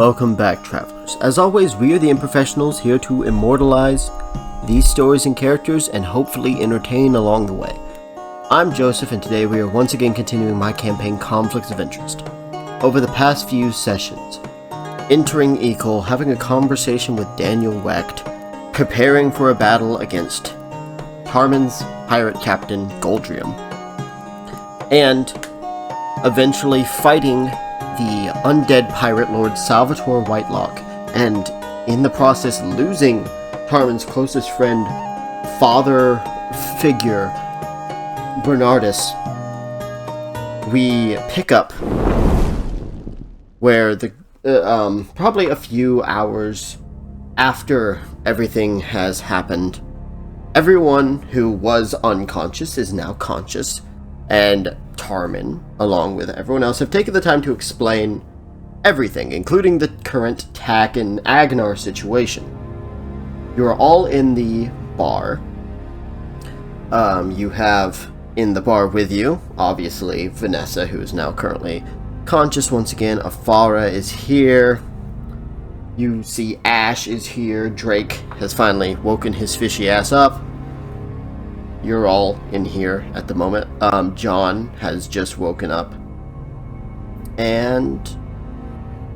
welcome back, travelers. As always, we are the Improfessionals, here to immortalize these stories and characters and hopefully entertain along the way. I'm Joseph, and today we are once again continuing my campaign Conflicts of Interest. Over the past few sessions, entering Ekel, having a conversation with Daniel Wecht, preparing for a battle against Harmon's pirate captain Goldrium, and eventually fighting the undead pirate lord Salvatore Whitelock, and in the process losing Harmon's closest friend, father figure, Bernardus. We pick up where the probably a few hours after everything has happened, everyone who was unconscious is now conscious, and Tarmin, along with everyone else, have taken the time to explain everything, including the current Tak and Agnar situation. You are all in the bar. You have in the bar with you, obviously, Vanessa, who is now currently conscious once again. Afara is here. You see Ash is here. Drake has finally woken his fishy ass up. You're all in here at the moment. John has just woken up. And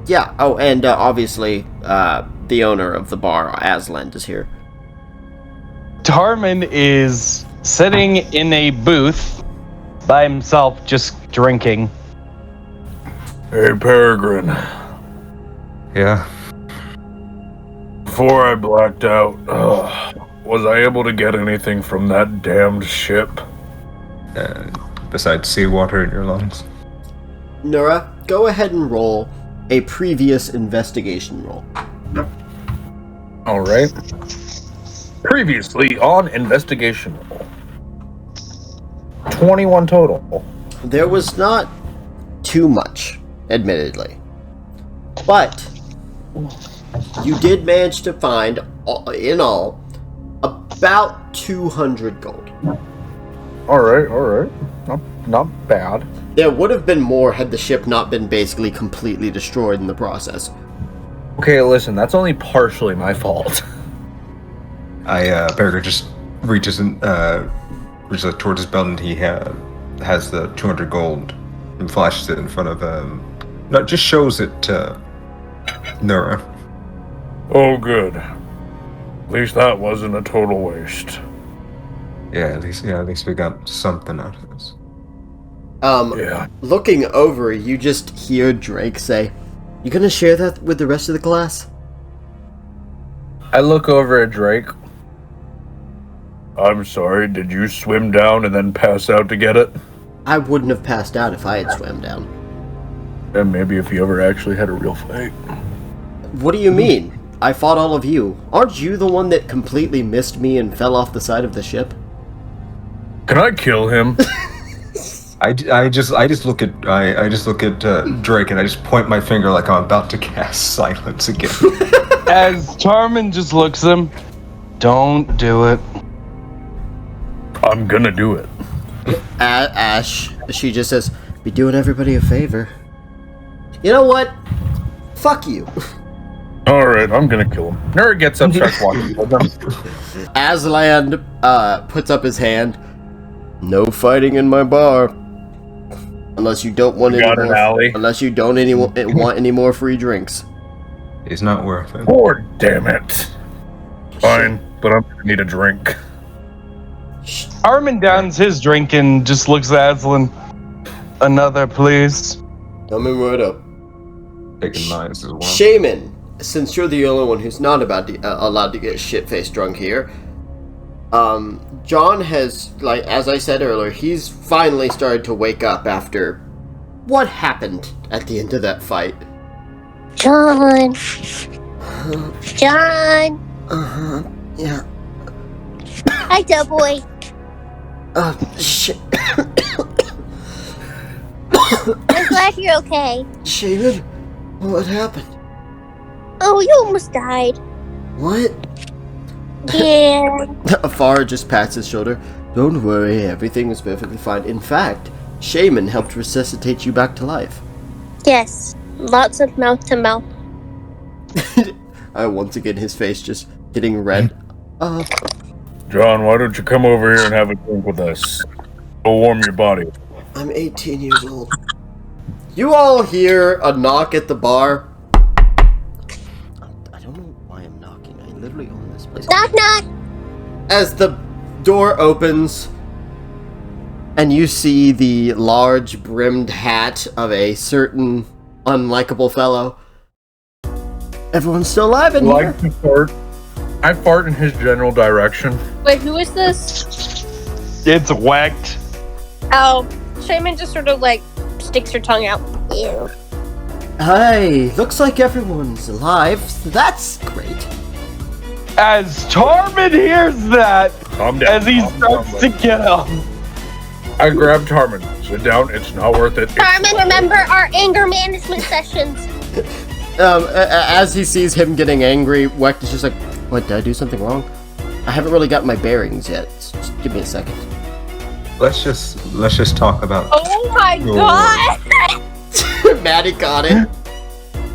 yeah, and obviously, the owner of the bar, Aslan, is here. Tarmin is sitting in a booth by himself, just drinking. Hey, Peregrine. Yeah. Before I blacked out, was I able to get anything from that damned ship? Besides seawater in your lungs? Nura, go ahead and roll a previous investigation roll. Alright. Previously on investigation roll. 21 total. There was not too much, admittedly. But you did manage to find, in all, about 200 gold. Alright. Not bad. There would have been more had the ship not been basically completely destroyed in the process. Okay, listen, that's only partially my fault. Berger just reaches towards his belt, and he has the 200 gold and flashes it in front of no, it just shows it to Nura. Oh, good. At least that wasn't a total waste. Yeah, at least we got something out of this. Yeah. Looking over, you just hear Drake say, "You gonna share that with the rest of the class?" I look over at Drake. I'm sorry, did you swim down and then pass out to get it? I wouldn't have passed out if I had swam down. And maybe if you ever actually had a real fight. What do you mean? I fought all of you. Aren't you the one that completely missed me and fell off the side of the ship? Can I kill him? I just look at Drake, and I just point my finger like I'm about to cast silence again. As Tarmin just looks at him, don't do it. I'm gonna do it. Ash, she just says, "Be doing everybody a favor." You know what? Fuck you. Alright, I'm gonna kill him. Nerd gets up, starts walking with him. Aslan puts up his hand. "No fighting in my bar. Unless you don't want Unless you don't want any more free drinks." It's not worth it. Oh, damn it. Fine, but I'm gonna need a drink. Armin downs his drink and just looks at Aslan. Another, please. Coming right up. Taking mine as well. Shaman, since you're the only one who's not allowed to get shit-faced drunk here, John has, like, as I said earlier, he's finally started to wake up after what happened at the end of that fight. John. John. Yeah. Hi, Doughboy. Shit. I'm glad you're okay. Shaman, what happened? Oh, you almost died. What? Yeah. Afara just pats his shoulder. "Don't worry, everything is perfectly fine. In fact, Shaman helped resuscitate you back to life." Yes. Lots of mouth to mouth. Once again, his face just getting red. John, why don't you come over here and have a drink with us? Go warm your body. I'm 18 years old. You all hear a knock at the bar. I don't know why I'm knocking. I literally own this place. Knock, knock. As the door opens, and you see the large brimmed hat of a certain unlikable fellow. Everyone's still alive in here. Like to fart. I fart in his general direction. Wait, who is this? It's whacked. Oh, Shaman just sort of like sticks her tongue out. Ew. Hey, looks like everyone's alive. That's great. As Tarman hears that, Calm down. as he calm starts down, to buddy. get up, I grabbed Tarman. Sit down. It's not worth it. It's Carmen, not remember worth our anger management sessions. As he sees him getting angry, Wecht is just like, what, did I do something wrong? I haven't really got my bearings yet. Just give me a second. Let's just talk about. Oh my god! Maddie got it.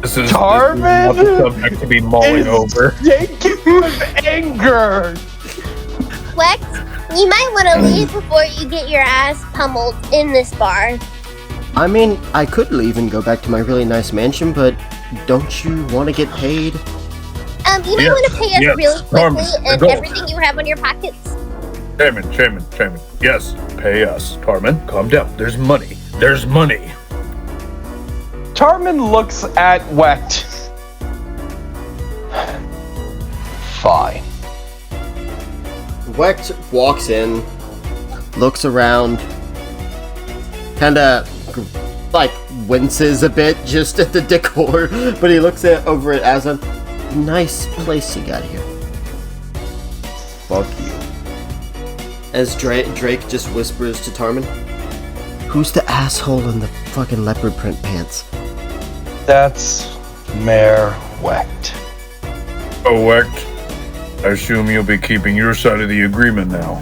This is Tarman not the subject to be mulling over. shaking with anger. Lex, you might want to leave before you get your ass pummeled in this bar. I mean, I could leave and go back to my really nice mansion, but don't you want to get paid? You might want to pay us yes, really Carmen, quickly and adult. everything you have on your pockets. Shaman. Yes, pay us. Tarman, calm down. There's money. There's money. Tarman looks at Wecht. Fine. Wecht walks in, looks around, kinda like winces a bit just at the decor, but he looks over at Aslan. Nice place you got here. Fuck you. As Drake just whispers to Tarman, who's the asshole in the fucking leopard print pants? That's Mayor Wecht. Oh, Wecht. I assume you'll be keeping your side of the agreement now.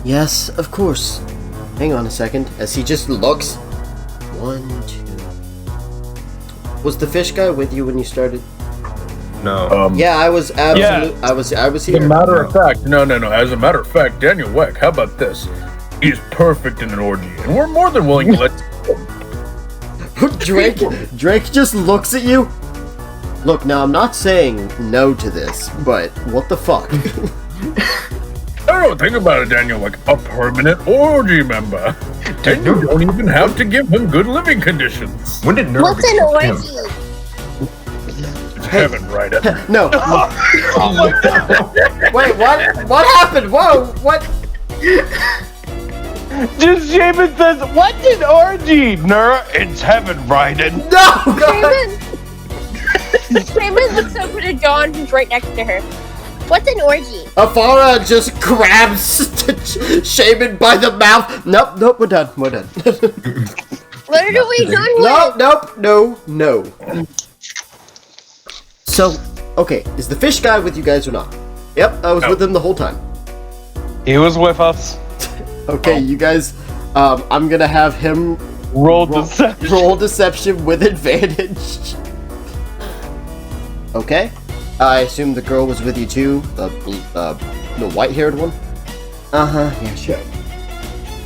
Yes, of course. Hang on a second, as he just looks. 1, 2. Was the fish guy with you when you started? No. Yeah, I was absolutely. Yeah. I was As a here. matter of fact, no. As a matter of fact, Daniel Weck, how about this? He's perfect in an orgy, and we're more than willing to let. Drake just looks at you. Look, now I'm not saying no to this, but what the fuck? I don't think about it, Daniel. Like a permanent orgy member, and you don't even have to give him good living conditions. When did Nerve What's an accept him? orgy? It's heaven, right? No. Wait, what? What happened? Whoa, what? Just Shaman says, what's an orgy? Nura, it's heaven, Ryden. No, God. Shaman looks over to John, who's right next to her. What's an orgy? Afara just grabs Shaman by the mouth. Nope, we're done. What are we doing with? No. So, okay, is the fish guy with you guys or not? Yep, I was with him the whole time. He was with us. Okay, you guys, I'm gonna have him Roll deception. roll deception with advantage. Okay, I assume the girl was with you too, the white-haired one? Uh-huh, yeah, sure.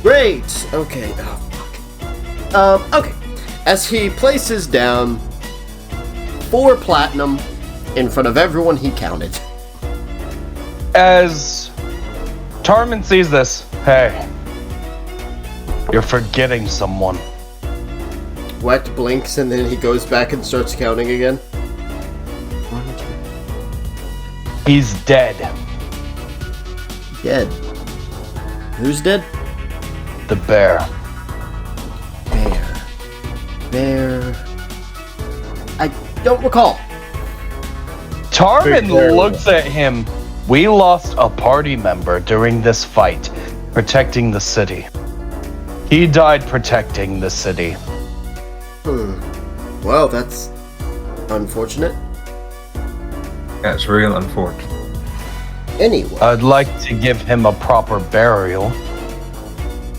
Great, okay, oh fuck. Okay, as he places down 4 platinum in front of everyone he counted. As Tarman sees this, hey, you're forgetting someone. Wecht blinks and then he goes back and starts counting again. He's dead. Dead. Who's dead? The bear. Bear. I don't recall. Tarman Big bear. looks at him. We lost a party member during this fight, protecting the city. He died protecting the city. Well, that's unfortunate. That's real unfortunate. Anyway, I'd like to give him a proper burial.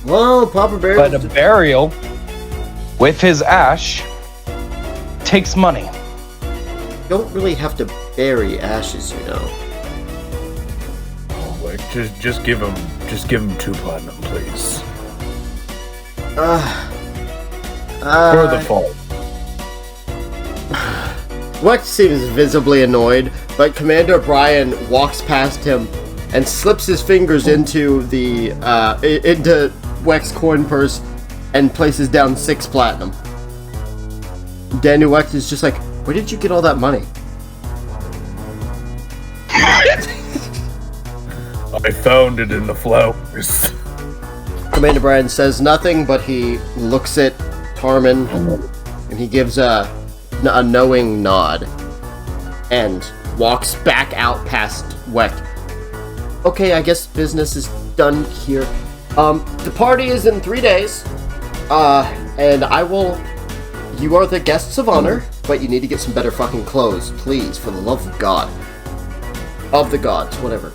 well, proper burial. But a burial with his ash takes money. don't really have to bury ashes, you know. Oh, like, just give him 2 platinum, please. For the fall. Wex seems visibly annoyed, but Commander Brian walks past him and slips his fingers into the into Wex coin purse and places down 6 platinum. Daniel Wex is just like, where did you get all that money? I found it in the flowers. Commander Brian says nothing, but he looks at Tarman and he gives a knowing nod and walks back out past Weck. Okay, I guess business is done here. The party is in 3 days, and you are the guests of honor, but you need to get some better fucking clothes, please, for the love of God. Of the gods, whatever.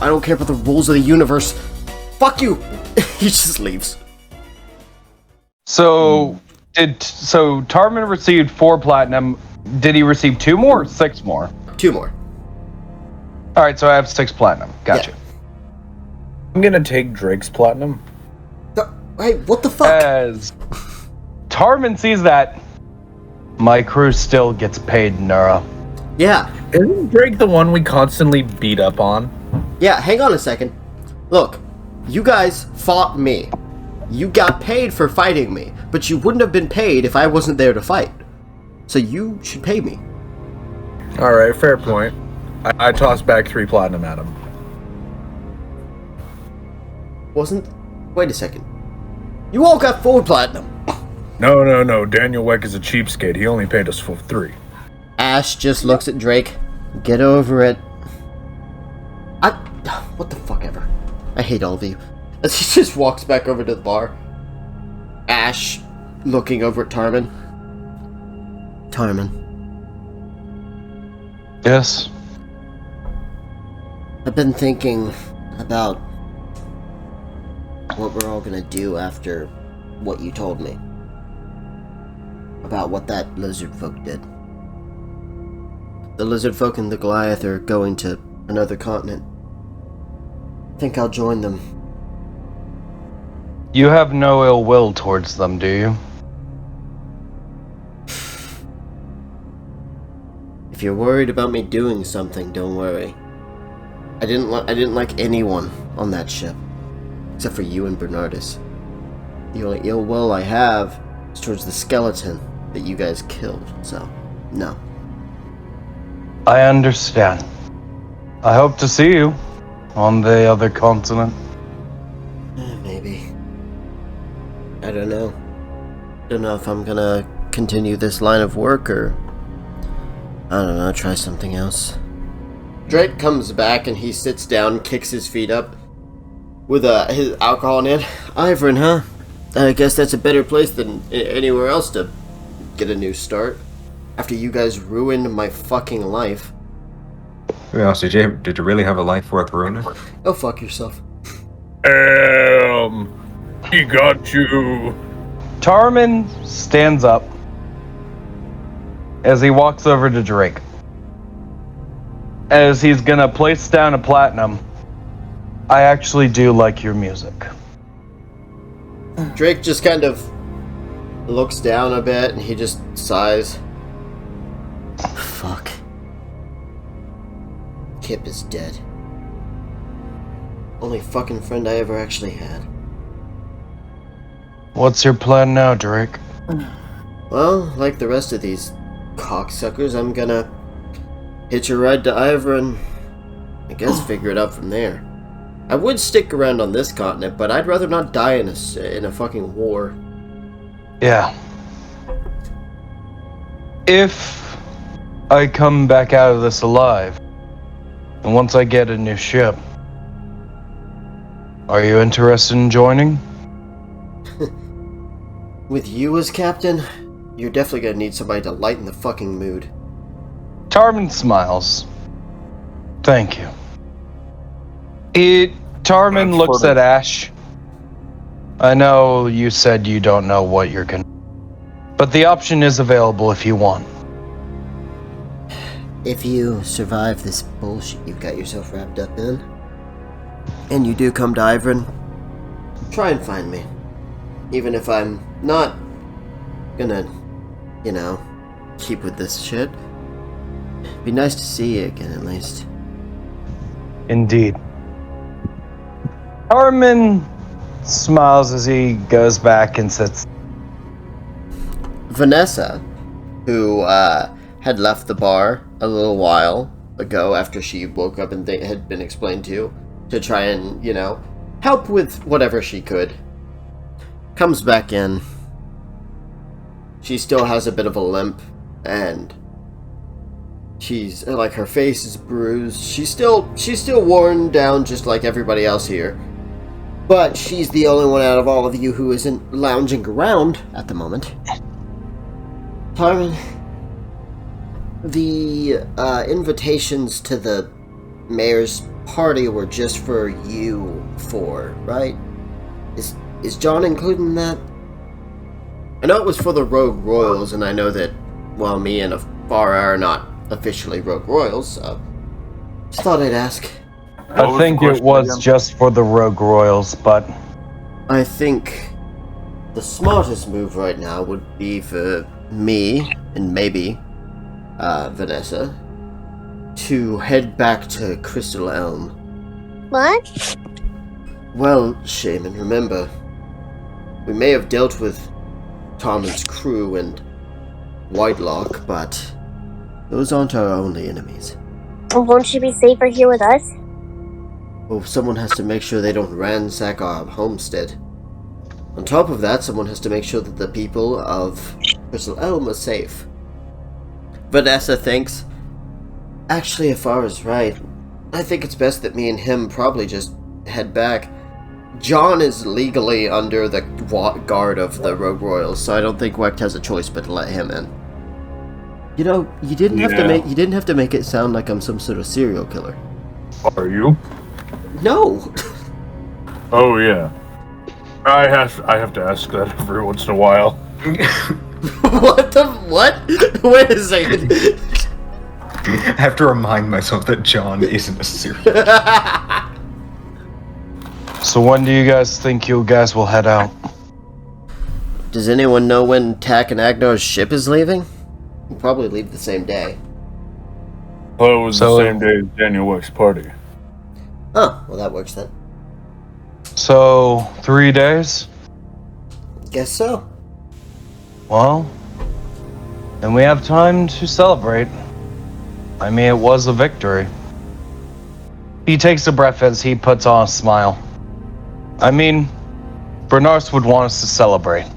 I don't care about the rules of the universe. Fuck you! He just leaves. So Tarman received 4 platinum. Did he receive 2 more or 6 more? 2 more. Alright, so I have 6 platinum. Gotcha. Yeah. I'm gonna take Drake's platinum. Hey, what the fuck? As Tarman sees that, my crew still gets paid, Nura. Yeah. Isn't Drake the one we constantly beat up on? Yeah, hang on a second. Look, you guys fought me. You got paid for fighting me, but you wouldn't have been paid if I wasn't there to fight. So you should pay me. Alright, fair point. I tossed back 3 platinum at him. Wait a second. You all got 4 platinum. No. Daniel Weck is a cheapskate. He only paid us for 3. Ash just looks at Drake. Get over it. What the fuck ever. I hate all of you. As he just walks back over to the bar. Ash looking over at Tarman. Tarman. Yes? I've been thinking about what we're all gonna do after what you told me. About what that lizard folk did. The lizard folk and the Goliath are going to another continent. I think I'll join them. You have no ill will towards them, do you? If you're worried about me doing something, don't worry. I didn't like anyone on that ship, except for you and Bernardus. The only ill will I have is towards the skeleton that you guys killed, so, no. I understand. I hope to see you on the other continent. Maybe. I don't know. Don't know if I'm gonna continue this line of work or, I don't know, try something else. Drake comes back and he sits down, kicks his feet up with his alcohol in it. Ivern, huh? I guess that's a better place than anywhere else to get a new start. After you guys ruined my fucking life. Well, did you really have a life worth ruining? Oh, fuck yourself. He got you. Tarman stands up as he walks over to Drake. As he's gonna place down a platinum, I actually do like your music. Drake just kind of looks down a bit and he just sighs. Fuck. Kip is dead. Only fucking friend I ever actually had. What's your plan now, Drake? Well, like the rest of these cocksuckers, I'm gonna hitch a ride to Ivor and I guess figure it out from there. I would stick around on this continent, but I'd rather not die in a fucking war. Yeah. If I come back out of this alive, and once I get a new ship, are you interested in joining? With you as captain, you're definitely gonna need somebody to lighten the fucking mood. Tarman smiles. Thank you. Tarman looks at Ash. I know you said you don't know what you're gonna, but the option is available if you want. if you survive this bullshit you've got yourself wrapped up in, and you do come to Ivern, try and find me. Even if I'm not gonna, keep with this shit. Be nice to see you again, at least. Indeed. Harmon smiles as he goes back and sits. Vanessa, who had left the bar a little while ago after she woke up and had been explained to try and, help with whatever she could, comes back in. She still has a bit of a limp, and she's, her face is bruised. She's still worn down just like everybody else here. But she's the only one out of all of you who isn't lounging around at the moment. Tarmin, the invitations to the mayor's party were just for you four, right? Is John included in that? I know it was for the Rogue Royals, and I know that, me and Afara are not officially Rogue Royals, so just thought I'd ask. I think it was just for the Rogue Royals, but I think the smartest move right now would be for me, and maybe Vanessa, to head back to Crystal Elm. What? Well, Shaman, remember, we may have dealt with Tarmin's crew and Whitelock, but those aren't our only enemies. Won't she be safer here with us? Well, someone has to make sure they don't ransack our homestead. On top of that, someone has to make sure that the people of Crystal Elm are safe. Vanessa thinks, actually, Afara's right. I think it's best that me and him probably just head back. John is legally under the guard of the Rogue Royals, so I don't think Wecht has a choice but to let him in. You didn't have to make it sound like I'm some sort of serial killer. Are you? No. Oh yeah. I have to ask that every once in a while. What? Wait a second. I have to remind myself that John isn't a serial killer. So when do you guys think you guys will head out? Does anyone know when Tak and Agnar's ship is leaving? We'll probably leave the same day. Well, it was the same day as Daniel Wecht's party. Oh, well that works then. So, 3 days? Guess so. Well, then we have time to celebrate. I mean, it was a victory. He takes a breath as he puts on a smile. I mean, Bernars would want us to celebrate.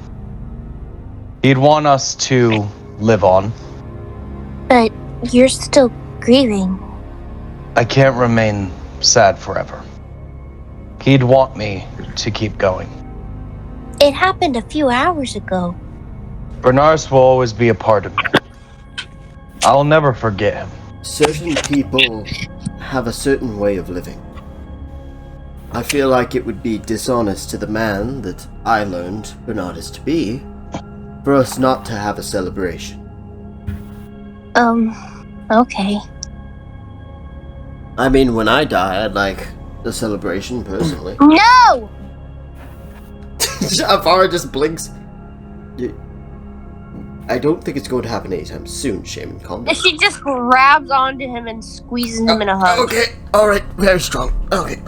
He'd want us to live on. But you're still grieving. I can't remain sad forever. He'd want me to keep going. It happened a few hours ago. Bernars will always be a part of me. I'll never forget him. Certain people have a certain way of living. I feel like it would be dishonest to the man that I learned Bernard is to be, for us not to have a celebration. Okay. I mean, when I die, I'd like a celebration, personally. No! Afara just blinks. I don't think it's going to happen anytime soon, Shaman. Calm down. She just grabs onto him and squeezes him in a hug. Okay, alright, very strong. Okay.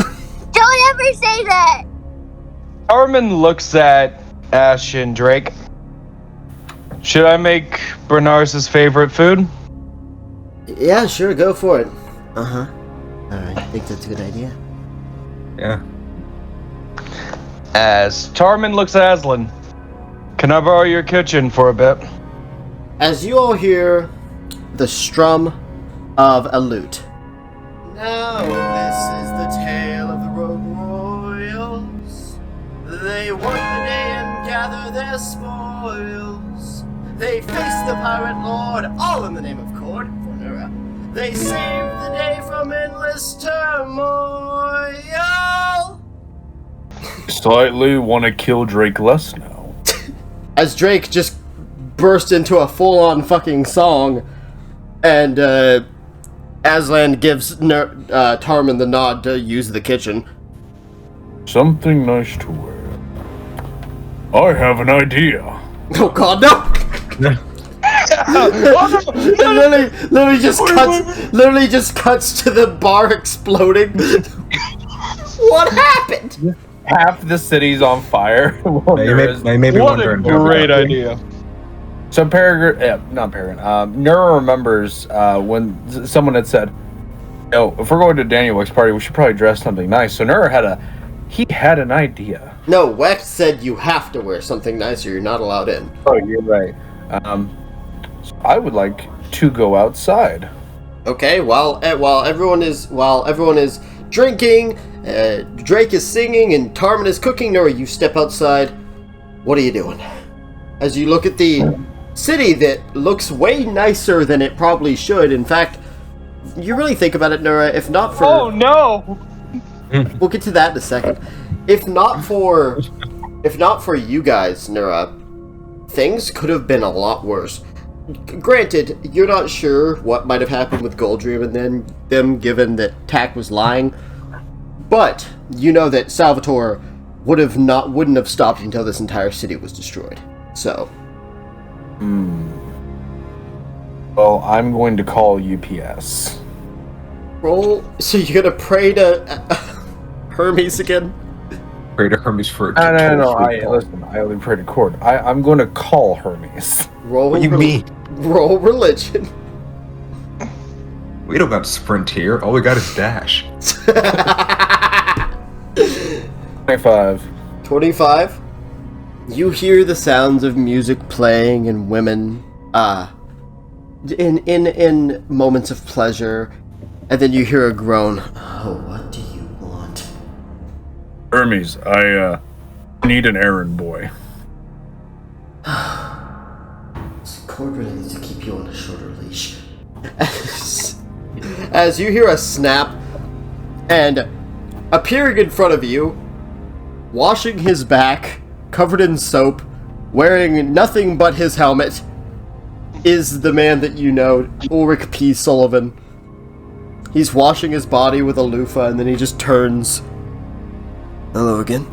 Don't ever say that! Armin looks at Ash and Drake. Should I make Bernars' favorite food? Yeah, sure, go for it. Uh-huh. Alright, I think that's a good idea. Yeah. As Tarmin looks at Aslan, can I borrow your kitchen for a bit? As you all hear the strum of a lute. Now this is the tale of the Rogue Royals. They won the day and gather their spoils. They face the pirate lord, all in the name of Cord Fornera. They saved the day from endless turmoil. Slightly want to kill Drake less now. As Drake just burst into a full-on fucking song, and Aslan gives Tarman the nod to use the kitchen. Something nice to wear. I have an idea. Oh god, no! It literally just cuts to the bar exploding. What happened? Half the city's on fire. Maybe What a great idea. So Nura remembers when someone had said, "Oh, if we're going to Daniel Wick's party, we should probably dress something nice." So Nura had an idea. No, Wex said you have to wear something nice or you're not allowed in. Oh, you're right. So I would like to go outside. Okay, while everyone is drinking, Drake is singing, and Tarman is cooking. Nura, you step outside. What are you doing? As you look at the city that looks way nicer than it probably should. In fact, you really think about it, Nura. If not for no! We'll get to that in a second. If not for you guys, Nura, things could have been a lot worse. Granted, you're not sure what might have happened with Goldream and then them, given that Tak was lying. But you know that Salvatore wouldn't have stopped until this entire city was destroyed. So. Well, I'm going to call UPS. Roll. So you're gonna pray to Hermes again? Pray to Hermes for a No. I only pray to Cord. I'm going to call Hermes. Roll. What do you mean? Roll religion. We don't got sprint here. All we got is dash. 25. 25. You hear the sounds of music playing and women, in moments of pleasure, and then you hear a groan. Oh, what do you want? Hermes, I need an errand boy. Cord really needs to keep you on a shorter leash. As you hear a snap, and appearing in front of you, washing his back, covered in soap, wearing nothing but his helmet, is the man that you know, Ulrich P. Sullivan. He's washing his body with a loofah, and then he just turns. Hello again.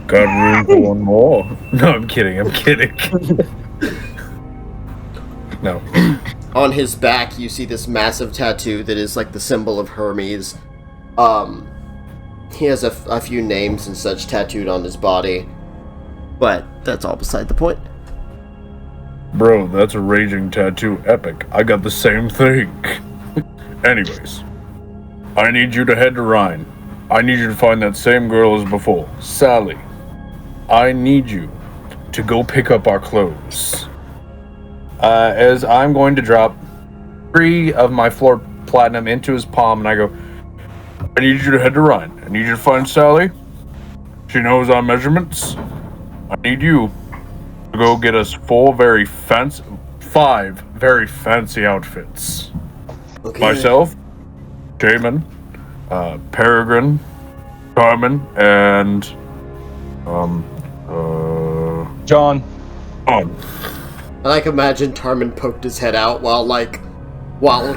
Got room for one more. No, I'm kidding. No. On his back, you see this massive tattoo that is like the symbol of Hermes. He has a few names and such tattooed on his body. But that's all beside the point. Bro, that's a raging tattoo epic. I got the same thing. Anyways, I need you to head to Rhine. I need you to find that same girl as before, Sally. I need you to go pick up our clothes. As I'm going to drop 3 of my floor platinum into his palm, and I go, I need you to head to Rhine. I need you to find Sally. She knows our measurements. I need you to go get us 5 very fancy outfits. Okay. Myself, Shaman, Peregrine, Carmen, and John. I like imagine Tarman poked his head out while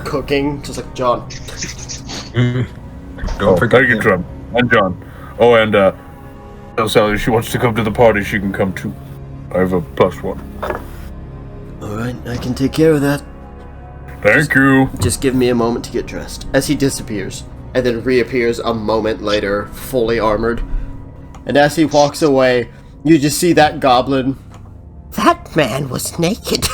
cooking, just like John. Thank you, Trump. And John. Oh, and tell Sally if she wants to come to the party, she can come too. I have a +1. Alright, I can take care of that. Thank you. Just give me a moment to get dressed. As he disappears, and then reappears a moment later, fully armored. And as he walks away, you just see that goblin. That man was naked.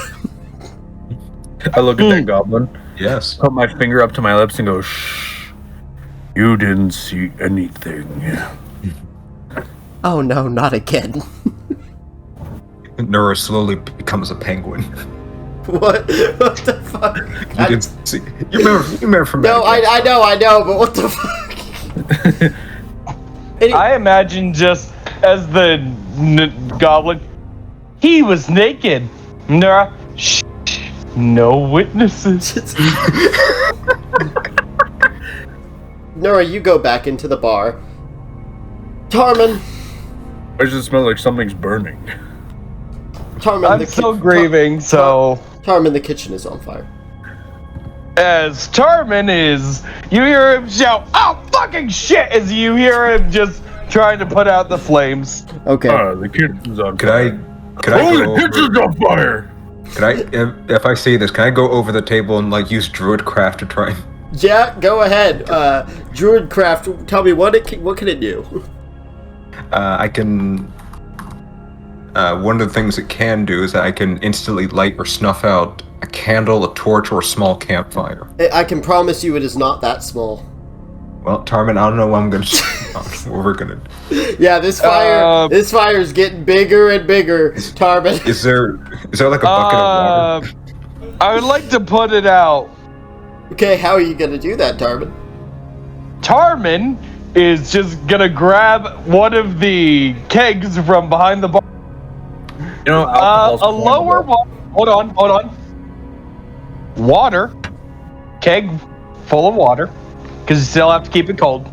I look at that goblin, Yes. put my finger up to my lips and go, shh. You didn't see anything. Oh no, not again. Nura slowly becomes a penguin. What? What the fuck? You didn't see. You remember from No, Madagascar. I know, but what the fuck? I imagine just as the goblin, he was naked. Nura, shh, no witnesses. Nura, you go back into the bar. Tarman. Why does it smell like something's burning? Tarman, I'm so grieving, so... Tarman, the kitchen is on fire. As Tarman you hear him shout, "Oh, fucking shit," as you hear him just trying to put out the flames. Okay. The kitchen's on Can fire. I Oh, go the kitchen's over, on fire! can I, if I say this, can I go over the table and, like, use Druidcraft to try and... Yeah, go ahead. Druidcraft, tell me, what can it do? I can... one of the things it can do is that I can instantly light or snuff out a candle, a torch, or a small campfire. I can promise you it is not that small. Well, Tarman, I don't know what I'm gonna... what we're gonna... Yeah, this fire's getting bigger and bigger, Tarman. Is there like a bucket of water? I would like to put it out. Okay, how are you gonna do that, Tarman? Tarman is just gonna grab one of the kegs from behind the bar. You know, A lower hold on. Water. Keg full of water. Because you still have to keep it cold.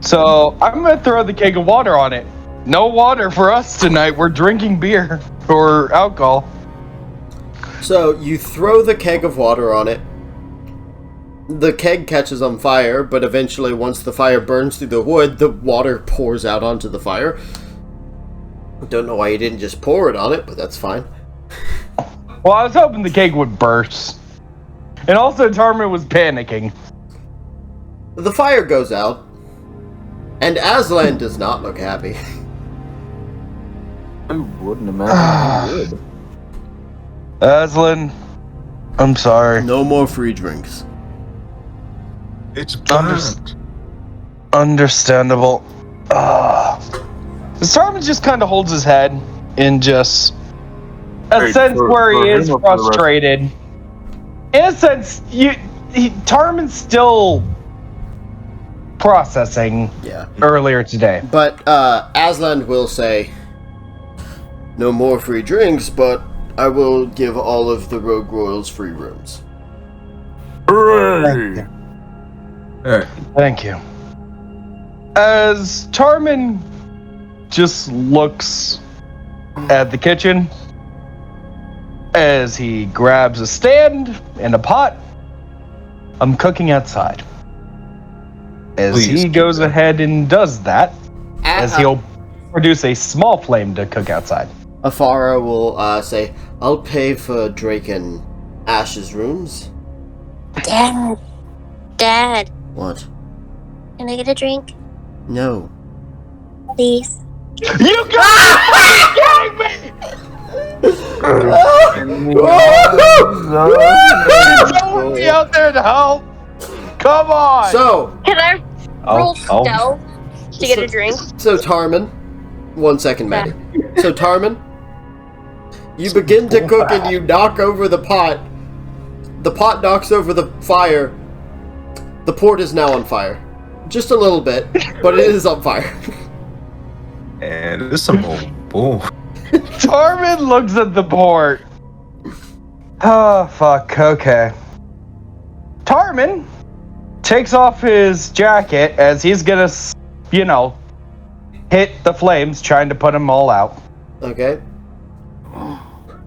So I'm gonna throw the keg of water on it. No water for us tonight. We're drinking beer or alcohol. So you throw the keg of water on it. The keg catches on fire, but eventually once the fire burns through the wood, the water pours out onto the fire. Don't know why you didn't just pour it on it, but that's fine. Well, I was hoping the keg would burst. And also Tarman was panicking. The fire goes out, and Aslan does not look happy. I wouldn't imagine he would. Aslan, I'm sorry. No more free drinks. It's bad. Understandable. Tarman just kind of holds his head in just a Hey, sense where he for is him or for the rest? frustrated. In a sense, Tarman's still processing Yeah. earlier today. But Aslan will say, no more free drinks, but I will give all of the Rogue Royals free rooms. Hooray! Alright. Thank you. As Tarman just looks at the kitchen, as he grabs a stand and a pot, I'm cooking outside. As Please he do goes that. ahead and does that, as he'll produce a small flame to cook outside. Afara will say, I'll pay for Drake and Ash's rooms. Dad, What? can I get a drink, No. please? You guys are fucking kidding me! Is somebody out there to help? Come on! So, Can I roll stealth to get a drink? So Tarman, 1 second, Maddie. So Tarman, you begin to cook and you knock over the pot. The pot knocks over the fire. The port is now on fire. Just a little bit, but it is on fire. And this is some old bull. Tarman looks at the port. Oh, fuck, okay. Tarman takes off his jacket as he's gonna, hit the flames, trying to put them all out. Okay.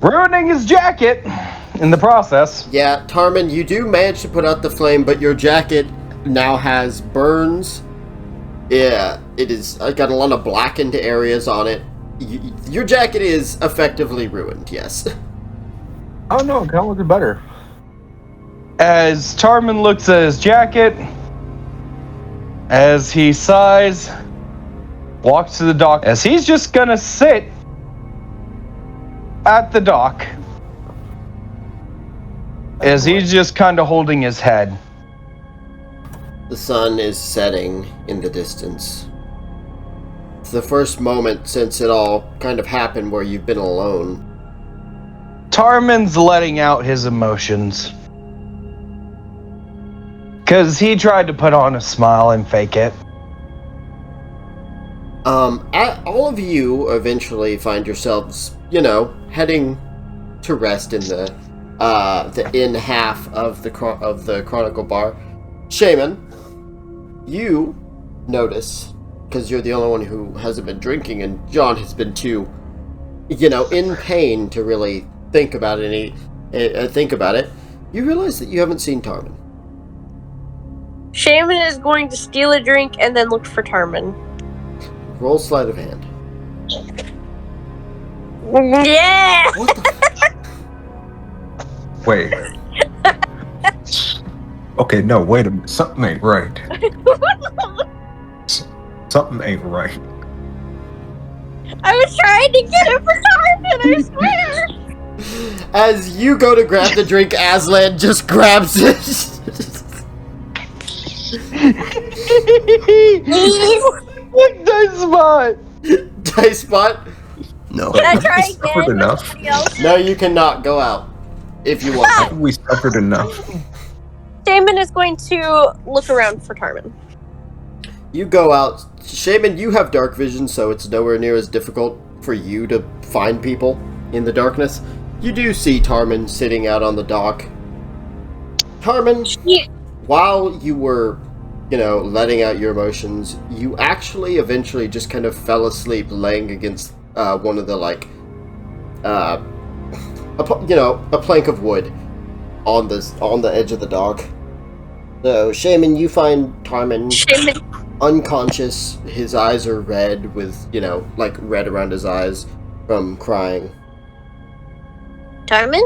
Ruining his jacket in the process. Yeah, Tarman, you do manage to put out the flame, but your jacket now has burns. Yeah, it is got a lot of blackened areas on it. Your jacket is effectively ruined, yes. Oh no, it kind of looking better. As Tarman looks at his jacket, as he sighs, walks to the dock, as he's just gonna sit at the dock, as he's just kind of holding his head. The sun is setting in the distance. It's the first moment since it all kind of happened where you've been alone. Tarman's letting out his emotions. Because he tried to put on a smile and fake it. All of you eventually find yourselves, heading to rest in the inn half of the Chronicle Bar. Shaman, you notice, because you're the only one who hasn't been drinking, and John has been too, in pain to really think about it. You realize that you haven't seen Tarman. Shaman is going to steal a drink and then look for Tarman. Roll sleight of hand. Yeah! What the Wait. Okay, no, wait a minute. Something ain't right. Something ain't right. I was trying to get it for Tarman, I swear! As you go to grab the drink, Aslan just grabs it. What dice spot? Dice spot? No. Can I try Suffered again with enough. somebody else? No, you cannot. Go out. If you want. Haven't we suffered enough? Shaman is going to look around for Tarman. You go out. Shaman, you have dark vision, so it's nowhere near as difficult for you to find people in the darkness. You do see Tarman sitting out on the dock. Tarman, while you were, letting out your emotions, you actually eventually just kind of fell asleep laying against one of the, a plank of wood on the edge of the dock. So, Shaman, you find Tarman unconscious. His eyes are red with, red around his eyes from crying. Tarman?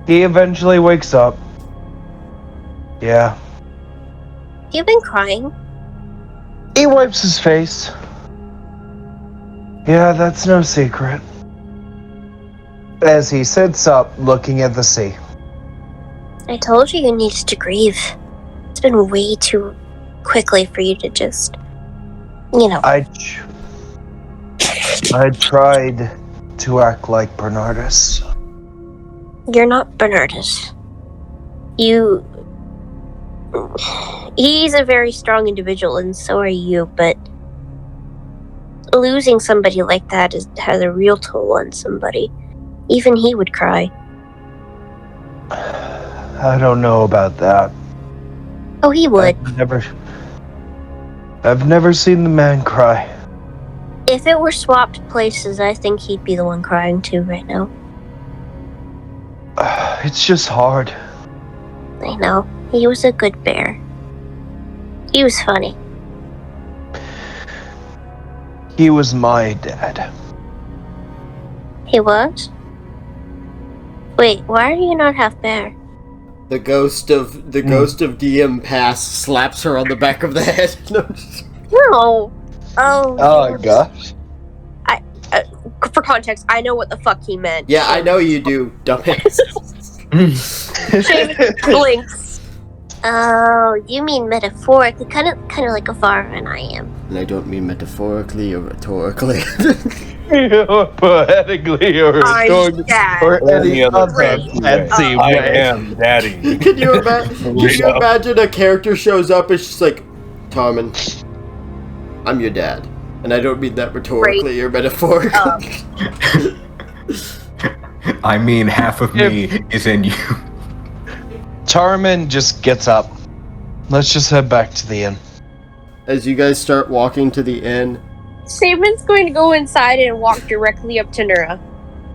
He eventually wakes up. Yeah. You've been crying. He wipes his face. Yeah, that's no secret. As he sits up, looking at the sea. I told you needed to grieve. It's been way too quickly for you to just, I tried to act like Bernardus. You're not Bernardus. He's a very strong individual, and so are you, but losing somebody like that has a real toll on somebody. Even he would cry. I don't know about that. Oh, he would. I've never seen the man cry. If it were swapped places, I think he'd be the one crying too right now. It's just hard. I know. He was a good bear. He was funny. He was my dad. He was? Wait, why are you not half bear? The ghost of DM Pass slaps her on the back of the head. No. Oh gosh. For context, I know what the fuck he meant. Yeah, I know you do, dumbass. Shaman blinks. Oh, you mean metaphorically, kind of like a farmer than I am. And I don't mean metaphorically or rhetorically. Poetically or any other fancy I way. am daddy. Can you imagine a character shows up and she's like, Tarman, I'm your dad. And I don't mean that rhetorically or metaphorically. I mean, half of me is in you. Tarman just gets up. Let's just head back to the inn. As you guys start walking to the inn, Shaman's going to go inside and walk directly up to Nura.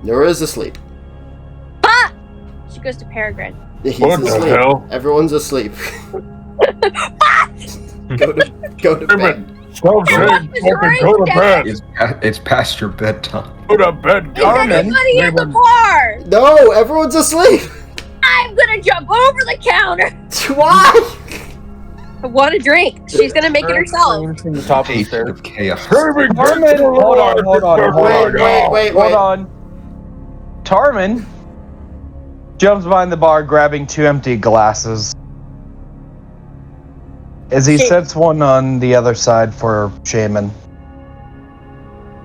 Nora's asleep. Ah! She goes to Peregrine. He's What the asleep. hell? Everyone's asleep. Go to bed. Stop saying fucking go to bed. It's past your bedtime. Go to bed, Is anybody at the bar? No, everyone's asleep. I'm gonna jump over the counter. Why? I want a drink. She's gonna make it herself. From the top of the Agent stairs. of chaos. Tarman, hold on. Wait. Hold on. Tarman jumps behind the bar, grabbing 2 empty glasses. As he sets one on the other side for Shaman.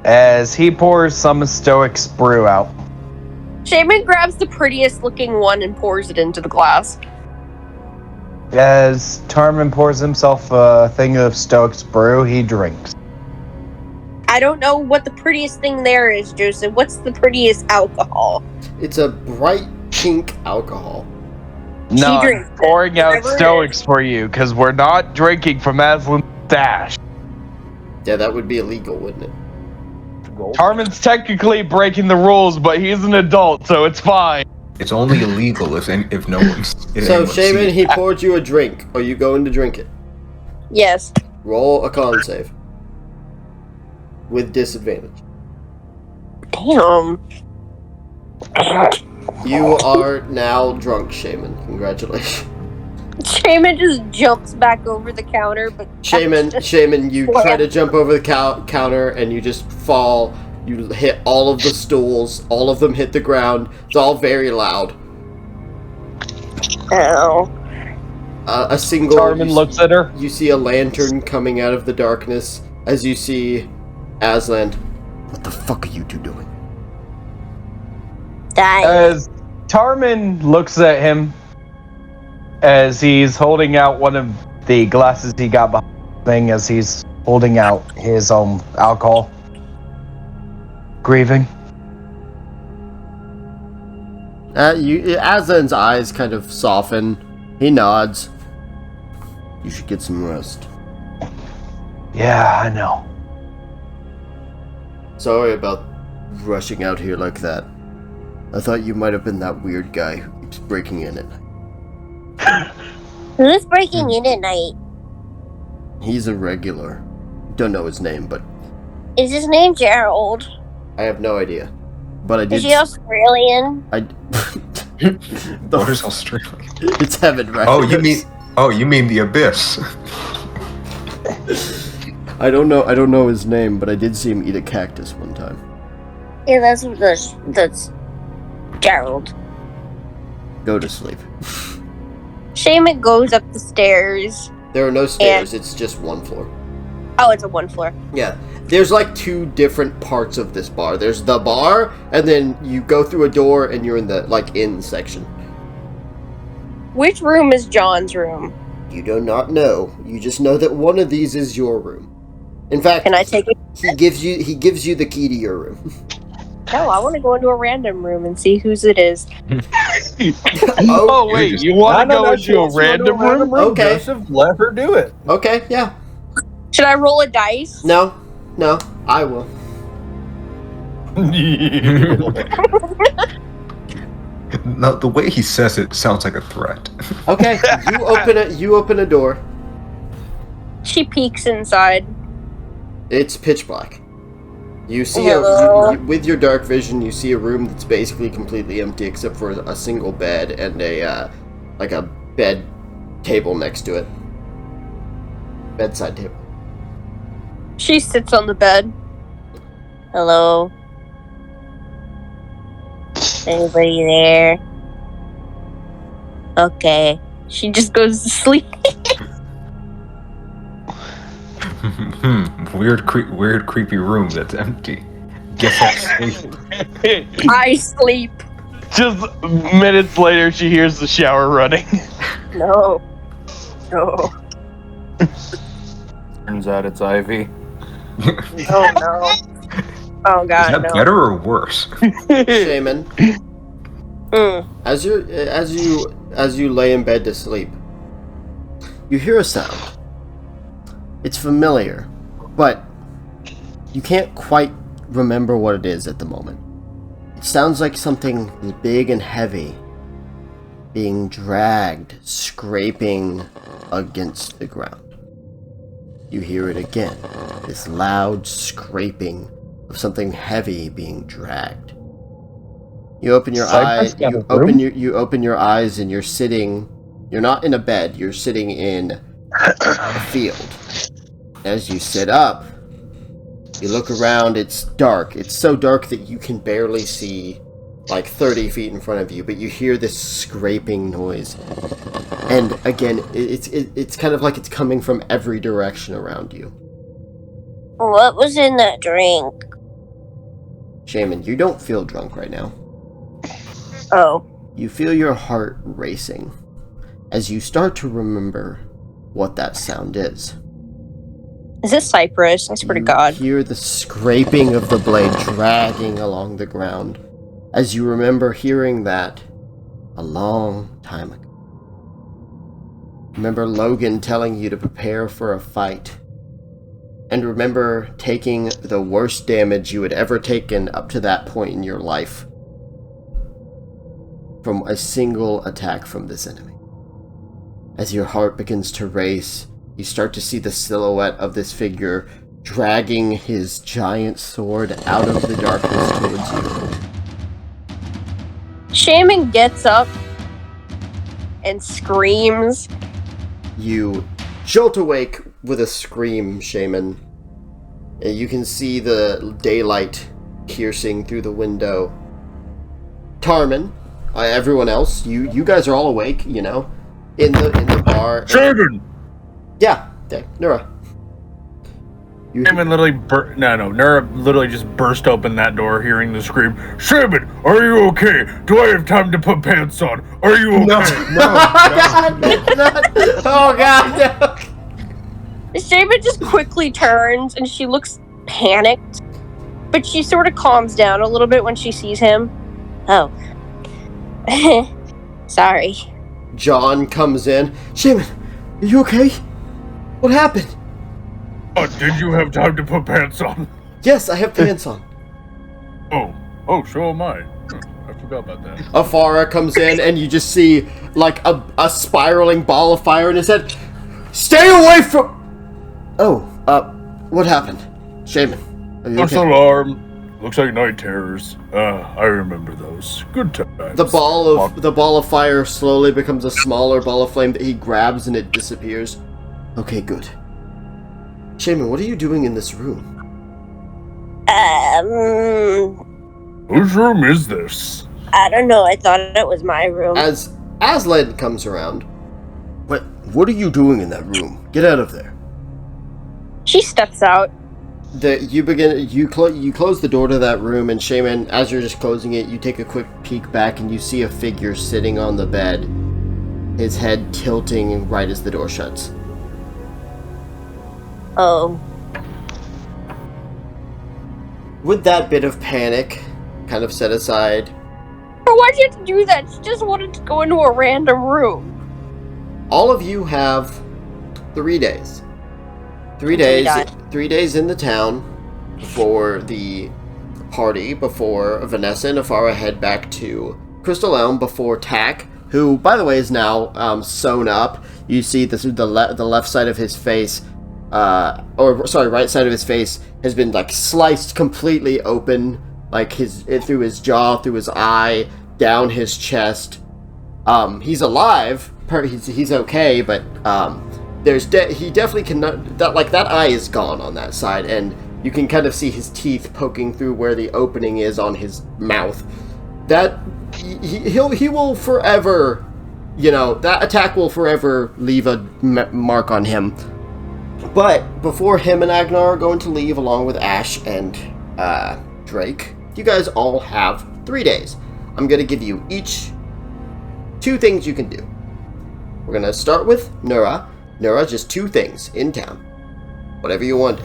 As he pours some Stoic's brew out. Shaman grabs the prettiest looking one and pours it into the glass. As Tarman pours himself a thing of Stoic's brew, he drinks. I don't know what the prettiest thing there is, Joseph. What's the prettiest alcohol? It's a bright pink alcohol. No, drinks I'm it. pouring out Whatever it Stoics for you, because we're not drinking from Aslan's stash. Yeah, that would be illegal, wouldn't it? Tarman's technically breaking the rules, but he's an adult, so it's fine. It's only illegal if no one's. If So, anyone Shaman, sees he it. poured you a drink. Are you going to drink it? Yes. Roll a con save. With disadvantage. Damn. You are now drunk, Shaman. Congratulations. Shaman just jumps back over the counter, but Shaman, you try to jump over the counter and you just fall. You hit all of the stools. All of them hit the ground. It's all very loud. Ow. A single. Tarmin looks at her. You see a lantern coming out of the darkness as you see Aslan. What the fuck are you two doing? Die. As Tarmin looks at him, as he's holding out one of the glasses he got behind the thing, as he's holding out his own alcohol. Grieving. Aslan's eyes kind of soften. He nods. You should get some rest. Yeah, I know. Sorry about rushing out here like that. I thought you might have been that weird guy who keeps breaking in at night. Who's breaking in at night? He's a regular. Don't know his name, but Is his name Gerald? I have no idea. But I did. Is he Australian? What is Australia? It's heaven, right? Oh, you mean the abyss? I don't know his name, but I did see him eat a cactus one time. Yeah, that's Gerald. Go to sleep. Shaman goes up the stairs. There are no stairs. It's just one floor. Oh, it's a one floor. Yeah. There's like two different parts of this bar. There's the bar, and then you go through a door and you're in the inn section. Which room is John's room? You do not know. You just know that one of these is your room. In fact, Can I take it? he gives you the key to your room. No, I want to go into a random room and see whose it is. Oh, wait, you want to go into a random room? Okay. Joseph, let her do it. Okay, yeah. Should I roll a dice? No, I will. No, the way he says it sounds like a threat. Okay, you open a door. She peeks inside. It's pitch black. You see with your dark vision, you see a room that's basically completely empty except for a single bed and a bed table next to it. Bedside table. She sits on the bed. Hello? Anybody there? Okay. She just goes to sleep. Weird, creepy room that's empty. Guess I'll sleep. I sleep. Just minutes later, she hears the shower running. No. No. Turns out it's Ivy. Oh no. Oh Is god, that no. better or worse? Shaman, as you lay in bed to sleep, you hear a sound. It's familiar, but you can't quite remember what it is at the moment. It sounds like something big and heavy being dragged, scraping against the ground. You hear it again, this loud scraping of something heavy being dragged. You open your eyes. You open your eyes, and you're sitting. You're not in a bed. You're sitting in a field. As you sit up, you look around. It's dark. It's so dark that you can barely see like 30 feet in front of you. But you hear this scraping noise, and again, it's kind of like it's coming from every direction around you. What was in that drink? Shaman, you don't feel drunk right now. Oh. You feel your heart racing as you start to remember what that sound is. Is this Cypress? I swear to God. You hear the scraping of the blade dragging along the ground as you remember hearing that a long time ago. Remember Logan telling you to prepare for a fight. And remember taking the worst damage you had ever taken up to that point in your life. from a single attack from this enemy. As your heart begins to race, you start to see the silhouette of this figure dragging his giant sword out of the darkness towards you. Shaman gets up and screams. You jolt awake with a scream, Shaman. And you can see the daylight piercing through the window. Tarman, everyone else, you guys are all awake, you know, in the bar. Shaman! Yeah, Nura. Shaman literally Nura literally just burst open that door hearing the scream. Shaman, are you okay? Do I have time to put pants on? Are you okay? No. Oh god, no. Shaman just quickly turns and she looks panicked, but she sort of calms down a little bit when she sees him. Oh. Sorry. John comes in. Shaman, are you okay? What happened? Did you have time to put pants on? Yes, I have pants on. Oh, so am I. I forgot about that. Afara comes in and you just see like a spiraling ball of fire in his head. Stay away from... Oh, what happened? Shaman, are you False okay? alarm. Looks like night terrors. I remember those. Good times. The ball of fire slowly becomes a smaller ball of flame that he grabs and it disappears. Okay, good. Shaman, what are you doing in this room? Whose room is this? I don't know. I thought it was my room. As Aslan comes around, what are you doing in that room? Get out of there. She steps out. You close the door to that room, and Shaman, as you're just closing it, you take a quick peek back and you see a figure sitting on the bed, his head tilting right as the door shuts. Oh. With that bit of panic kind of set aside... But why'd you have to do that? She just wanted to go into a random room. All of you have 3 days. 3 days in the town before the party, before Vanessa and Afara head back to Crystal Elm, before Tak, who, by the way, is now sewn up. You see the left side of his face, right side of his face has been like sliced completely open, like through his jaw, through his eye, down his chest. He's alive. He's okay, but he definitely cannot. That eye is gone on that side, and you can kind of see his teeth poking through where the opening is on his mouth. That he will forever, that attack will forever leave a mark on him. But before him and Agnar are going to leave, along with Ash and Drake, you guys all have 3 days. I'm going to give you each 2 things you can do. We're going to start with Nura. Nura, just 2 things in town. Whatever you want.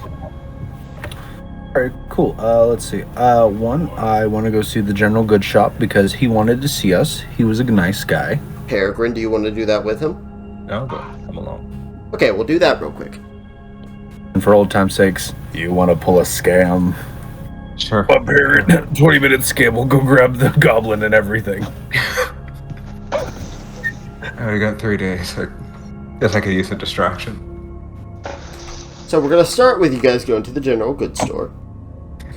Alright, cool. Let's see. One, I want to go see the General Goods shop because he wanted to see us. He was a nice guy. Peregrine, do you want to do that with him? No, but I'm alone. Okay, we'll do that real quick. And for old time's sakes, You want to pull a scam? Sure. Up here, 20-minute scam. We'll go grab the goblin and everything. I already got 3 days. I guess I could use a distraction. So we're going to start with you guys going to the general goods store.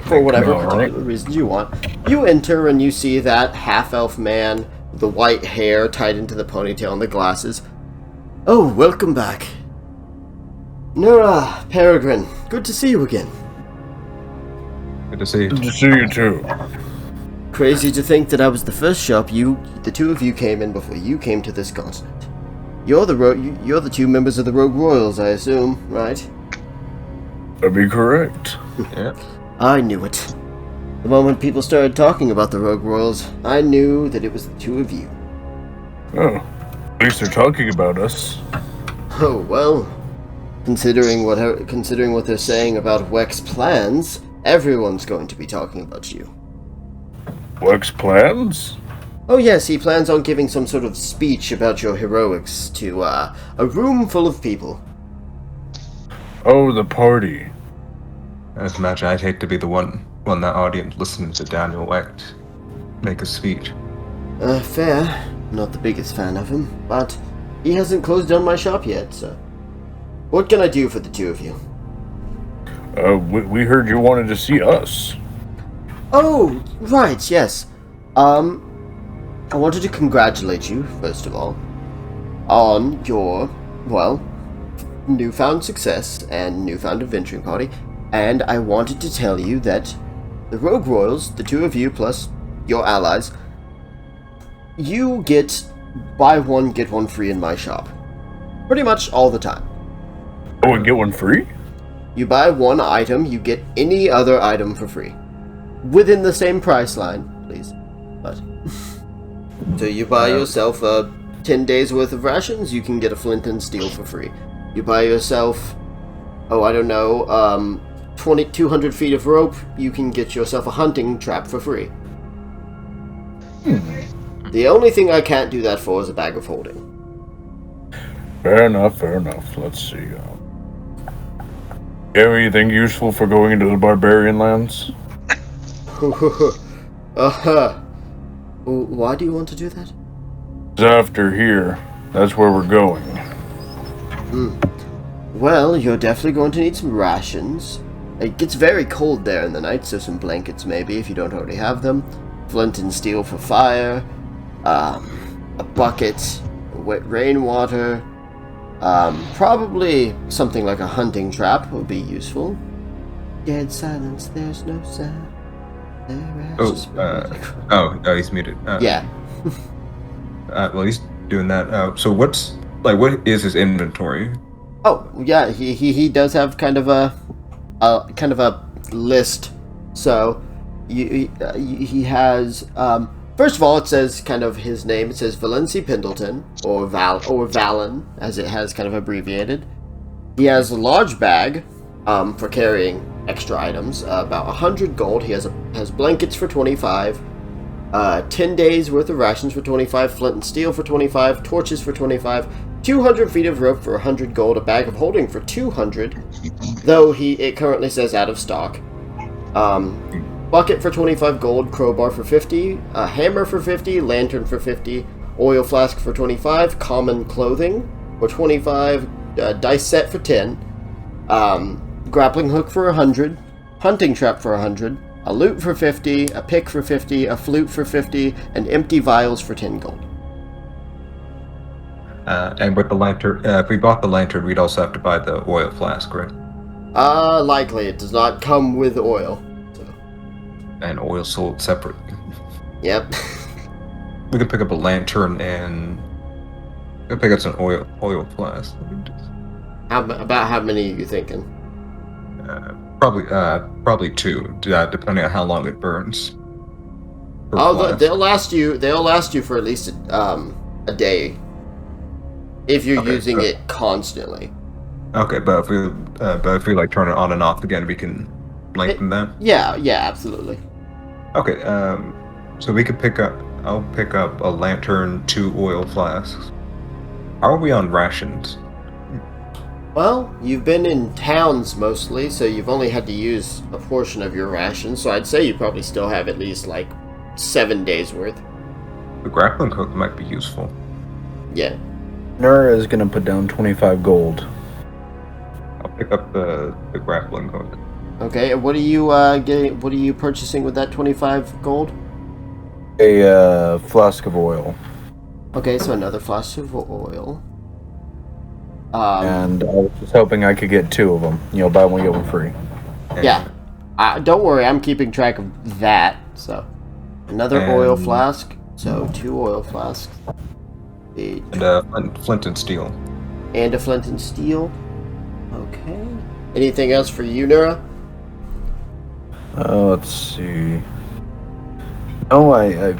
For whatever particular reasons you want. You enter and you see that half-elf man with the white hair tied into the ponytail and the glasses. Oh, welcome back. Nura, Peregrine, good to see you again. Good to see you. Good to see you too. Crazy to think that I was the first shop the 2 of you came in before you came to this continent. You're the 2 members of the Rogue Royals, I assume, right? That'd be correct. Yeah. I knew it. The moment people started talking about the Rogue Royals, I knew that it was the 2 of you. Oh, at least they're talking about us. Oh, well, considering what they're saying about Weck's plans, everyone's going to be talking about you. Weck's plans? Oh yes, he plans on giving some sort of speech about your heroics to a room full of people. Oh, the party. I just imagine I'd hate to be the one that audience listening to Daniel Wecht make a speech. Fair. Not the biggest fan of him, but he hasn't closed down my shop yet, so... What can I do for the two of you? We heard you wanted to see us. Oh, right, yes. I wanted to congratulate you, first of all, on your, well, newfound success and newfound adventuring party, and I wanted to tell you that the Rogue Royals, the two of you plus your allies, you get buy one, get one free in my shop. Pretty much all the time. Oh, and get one free? You buy one item, you get any other item for free. Within the same price line, please. But so you buy yourself 10 days worth of rations, you can get a flint and steel for free. You buy yourself, oh, I don't know, 200 feet of rope, you can get yourself a hunting trap for free. The only thing I can't do that for is a bag of holding. Fair enough. Let's see. You have anything useful for going into the barbarian lands? Why do you want to do that? It's after here. That's where we're going. Well, you're definitely going to need some rations. It gets very cold there in the night, so some blankets maybe if you don't already have them. Flint and steel for fire. A bucket. Wet rainwater. Probably something like a hunting trap would be useful. Dead silence, there's no sound. He's muted. Yeah. Well, he's doing that. So what is his inventory? Oh, yeah, he does have kind of a list. So he has first of all, it says kind of his name. It says Valency Pendleton or Valen, as it has kind of abbreviated. He has a large bag for carrying extra items, about 100 gold. He has blankets for 25, 10 days worth of rations for 25, flint and steel for 25, torches for 25, 200 feet of rope for 100 gold, a bag of holding for 200, though it currently says out of stock. Bucket for 25 gold, crowbar for 50, a hammer for 50, lantern for 50, oil flask for 25, common clothing for 25, dice set for 10, grappling hook for 100, hunting trap for 100, a lute for 50, a pick for 50, a flute for 50, and empty vials for 10 gold. And with the lantern, if we bought the lantern, we'd also have to buy the oil flask, right? Likely. It does not come with oil. So. And oil sold separately. Yep. We could pick up a lantern and pick up some oil flask. About how many are you thinking? Probably two, depending on how long it burns. They'll last you for at least a day. If you're using it constantly. Okay, but if we like turn it on and off again, we can lengthen that. Yeah, absolutely. Okay, so we could I'll pick up a lantern, 2 oil flasks. How are we on rations? Well, you've been in towns mostly, so you've only had to use a portion of your rations, so I'd say you probably still have at least like 7 days worth. The grappling hook might be useful. Yeah. Nura is going to put down 25 gold. I'll pick up the grappling hook. Okay, and what are you getting? What are you purchasing with that 25 gold? A flask of oil. Okay, so another flask of oil. And I was just hoping I could get 2 of them. Buy one, get one free. Yeah. Don't worry, I'm keeping track of that. So, another oil flask. So, 2 oil flasks. And flint and steel. And a flint and steel. Okay. Anything else for you, Nura? Let's see. Oh, you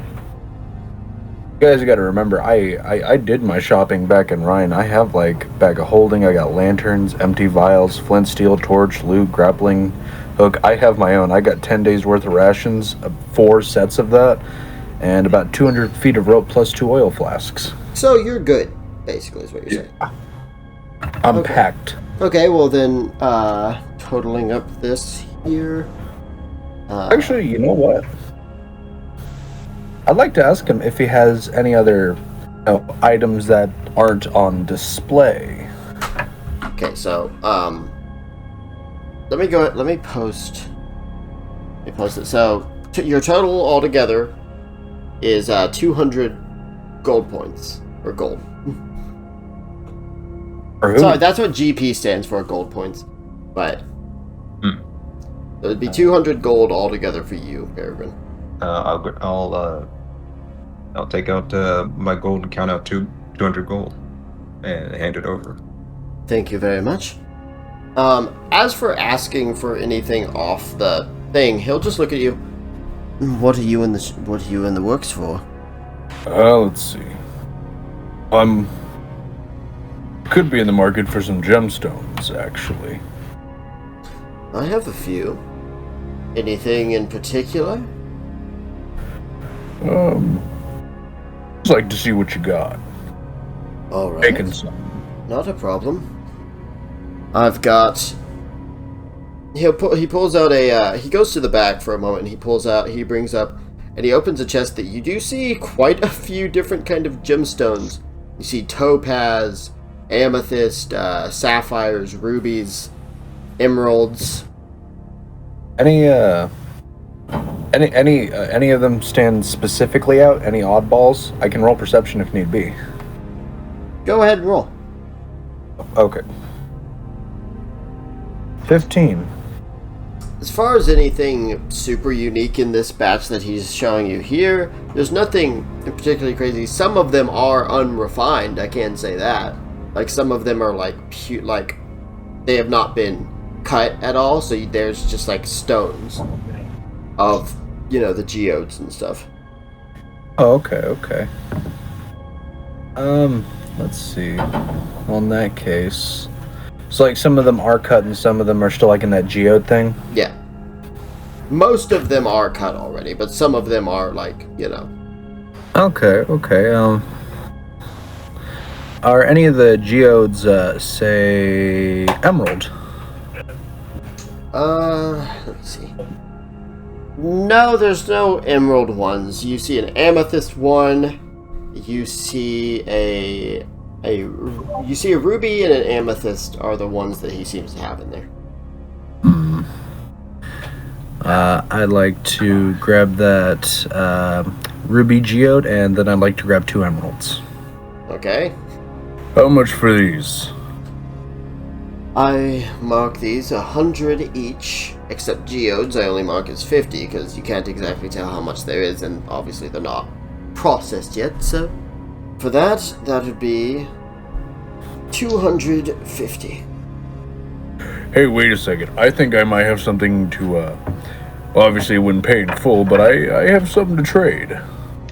guys got to remember, I did my shopping back in Ryan. I have like bag of holding. I got lanterns, empty vials, flint, steel, torch, loot, grappling hook. I have my own. I got 10 days worth of rations, 4 sets of that, and about 200 feet of rope plus 2 oil flasks. So you're good, basically, is what you're saying. I'm packed. Okay, well then, totaling up this here. Actually, you know what? I'd like to ask him if he has any other items that aren't on display. Okay, so let me post it. So your total altogether is 200 gold points or gold. Sorry, that's what GP stands for, gold points. But it would be 200 gold altogether for you, Peregrine. I'll take out my gold and count out 200 gold and hand it over. Thank you very much. As for asking for anything off the thing, he'll just look at you. What are you in the works for? Let's see. Could be in the market for some gemstones, actually. I have a few. Anything in particular? Just like to see what you got. All right. Making some. Not a problem. I've got. He pulls out a. He goes to the back for a moment. And he brings up, and he opens a chest that you do see quite a few different kind of gemstones. You see topaz, amethyst, sapphires, rubies, emeralds. Any of them stand specifically out? Any oddballs? I can roll perception if need be. Go ahead and roll. Okay. 15. As far as anything super unique in this batch that he's showing you here, there's nothing particularly crazy. Some of them are unrefined, I can say that. Like, some of them are like they have not been cut at all, so there's just like stones of, the geodes and stuff. Oh, okay. Let's see. Well, in that case, so like some of them are cut and some of them are still like in that geode thing? Yeah. Most of them are cut already, but some of them are like, Okay. Are any of the geodes, say, emerald? Let's see. No, there's no emerald ones. You see an amethyst one. You see a ruby and an amethyst are the ones that he seems to have in there. I'd like to grab that ruby geode, and then I'd like to grab 2 emeralds. Okay. How much for these? I mark these 100 each, except geodes I only mark as 50 because you can't exactly tell how much there is, and obviously they're not processed yet. So for that would be 250. Hey, wait a second. I think I might have something to, obviously it wouldn't pay in full, but I have something to trade.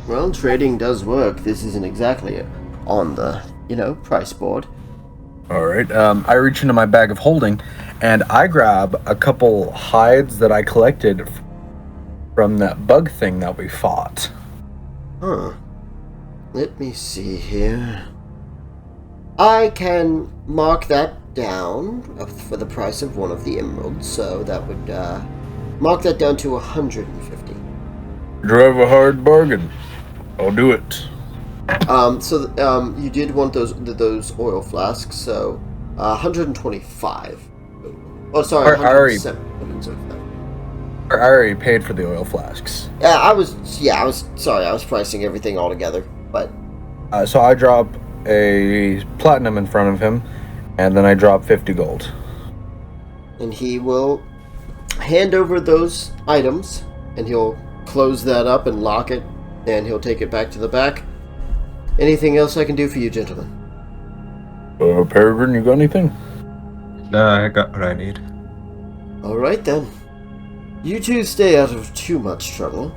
Well, trading does work. This isn't exactly on the, price board. Alright, I reach into my bag of holding, and I grab a couple hides that I collected from that bug thing that we fought. Huh. Let me see here. I can mark that down for the price of one of the emeralds, so that would mark that down to 150. Drive a hard bargain. I'll do it. You did want those oil flasks, so 125. Oh, sorry, 175. I already paid for the oil flasks. I was sorry, I was pricing everything all together, but so I drop a platinum in front of him, and then I drop 50 gold. And he will hand over those items, and he'll close that up and lock it, and he'll take it back to the back. Anything else I can do for you, gentlemen? Peregrine, you got anything? No, I got what I need. Alright then. You two stay out of too much trouble.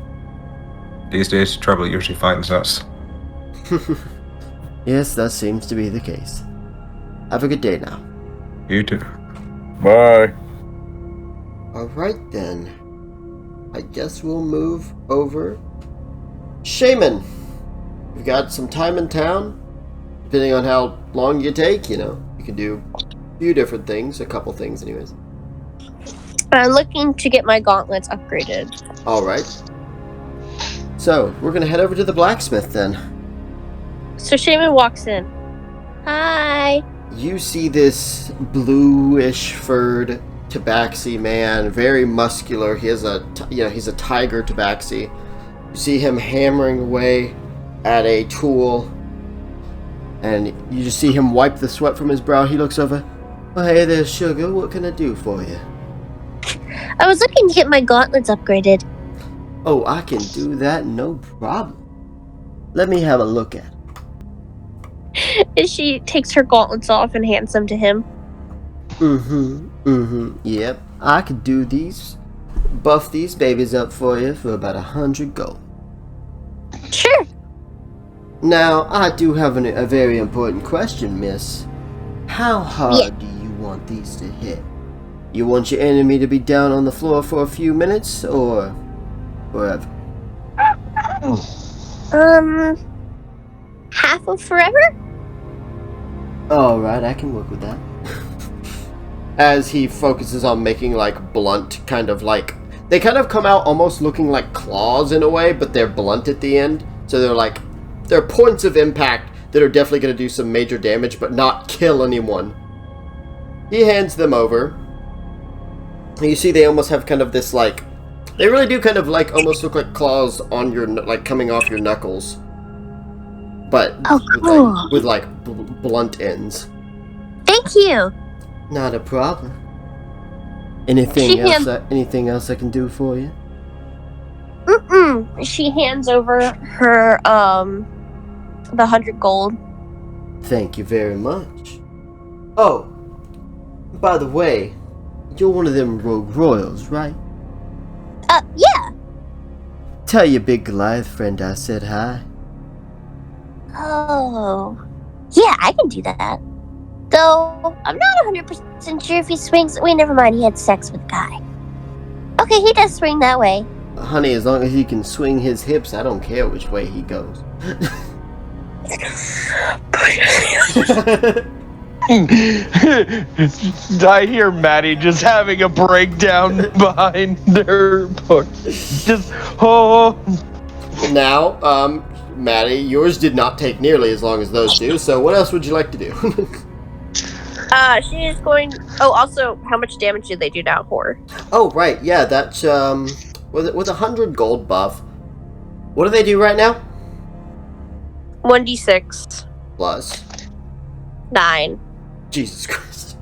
These days, trouble usually finds us. Yes, that seems to be the case. Have a good day now. You too. Bye. Alright then. I guess we'll move over. Shaman! We've got some time in town. Depending on how long you take, you can do a few different things. A couple things anyways. I'm looking to get my gauntlets upgraded. Alright. So, we're gonna head over to the blacksmith then. So Shaman walks in. Hi. You see this bluish furred tabaxi man, very muscular. He has he's a tiger tabaxi. You see him hammering away at a tool, and you just see him wipe the sweat from his brow. He looks over. Oh, hey there, sugar. What can I do for you? I was looking to get my gauntlets upgraded. Oh, I can do that, no problem. Let me have a look at it. And she takes her gauntlets off and hands them to him. Yep, I could do these. Buff these babies up for you for about 100 gold. Sure. Now, I do have a very important question, miss. How hard do you want these to hit? You want your enemy to be down on the floor for a few minutes, or forever? Half of forever? Alright, I can work with that. As he focuses on making, like, blunt, kind of like... They kind of come out almost looking like claws in a way, but they're blunt at the end. So they're like... They're points of impact that are definitely going to do some major damage, but not kill anyone. He hands them over. You see they almost have kind of this, like... They really do kind of, like, almost look like claws on your... Like, coming off your knuckles. But with blunt ends. Thank you. Not a problem. Anything else I can do for you? She hands over her the 100 gold. Thank you very much. Oh, by the way, you're one of them rogue royals, right? Yeah. Tell your big Goliath friend I said hi. Oh. Yeah, I can do that. Though, I'm not 100% sure if he swings... Wait, never mind, he had sex with a guy. Okay, he does swing that way. Honey, as long as he can swing his hips, I don't care which way he goes. I hear Maddie just having a breakdown behind her part. Just, oh. Now, Maddie, yours did not take nearly as long as those do, so what else would you like to do? She is going... Oh, also, how much damage do they do now, Horror? Oh, right, yeah, that's, with 100 gold buff. What do they do right now? 1d6. Plus. 9. Jesus Christ.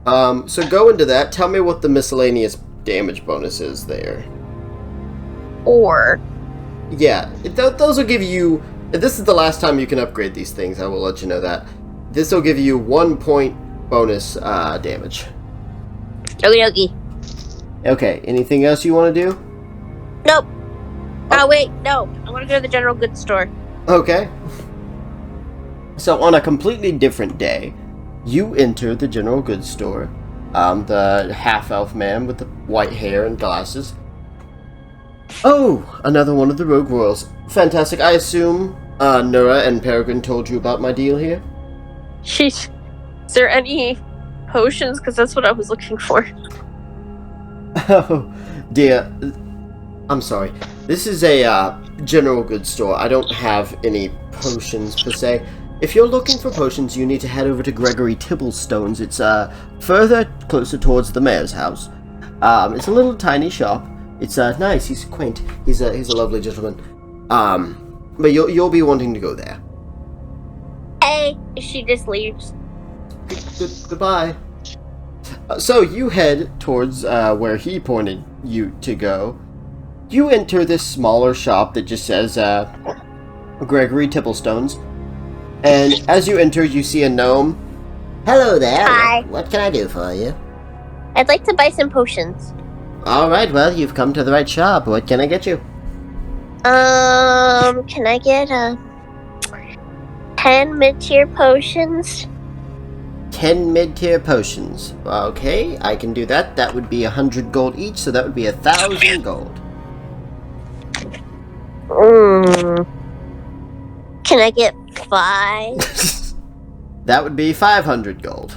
So go into that. Tell me what the miscellaneous damage bonus is there. 4. Yeah, those will give you... This is the last time you can upgrade these things, I will let you know that. This will give you 1 point bonus damage. Okie dokie. Okay, anything else you want to do? Nope. Oh, wait, no. I want to go to the general goods store. Okay. So on a completely different day, you enter the general goods store. The half-elf man with the white hair and glasses. Oh, another one of the rogue royals. Fantastic. I assume Nura and Peregrine told you about my deal here? Is there any potions? Because that's what I was looking for. Oh, dear. I'm sorry. This is a general goods store. I don't have any potions per se. If you're looking for potions, you need to head over to Gregory Tibblestone's. It's further closer towards the mayor's house. It's a little tiny shop. It's nice. He's quaint. He's a lovely gentleman. But you'll be wanting to go there. Hey, she just leaves. Goodbye. So you head towards where he pointed you to go. You enter this smaller shop that just says Gregory Tibblestone's. And as you enter, you see a gnome. Hello there. Hi. What can I do for you? I'd like to buy some potions. Alright, well, you've come to the right shop. What can I get you? Can I get 10 mid-tier potions? 10 mid-tier potions. Okay, I can do that. That would be 100 gold each, so that would be 1,000 gold. Can I get 5? That would be 500 gold.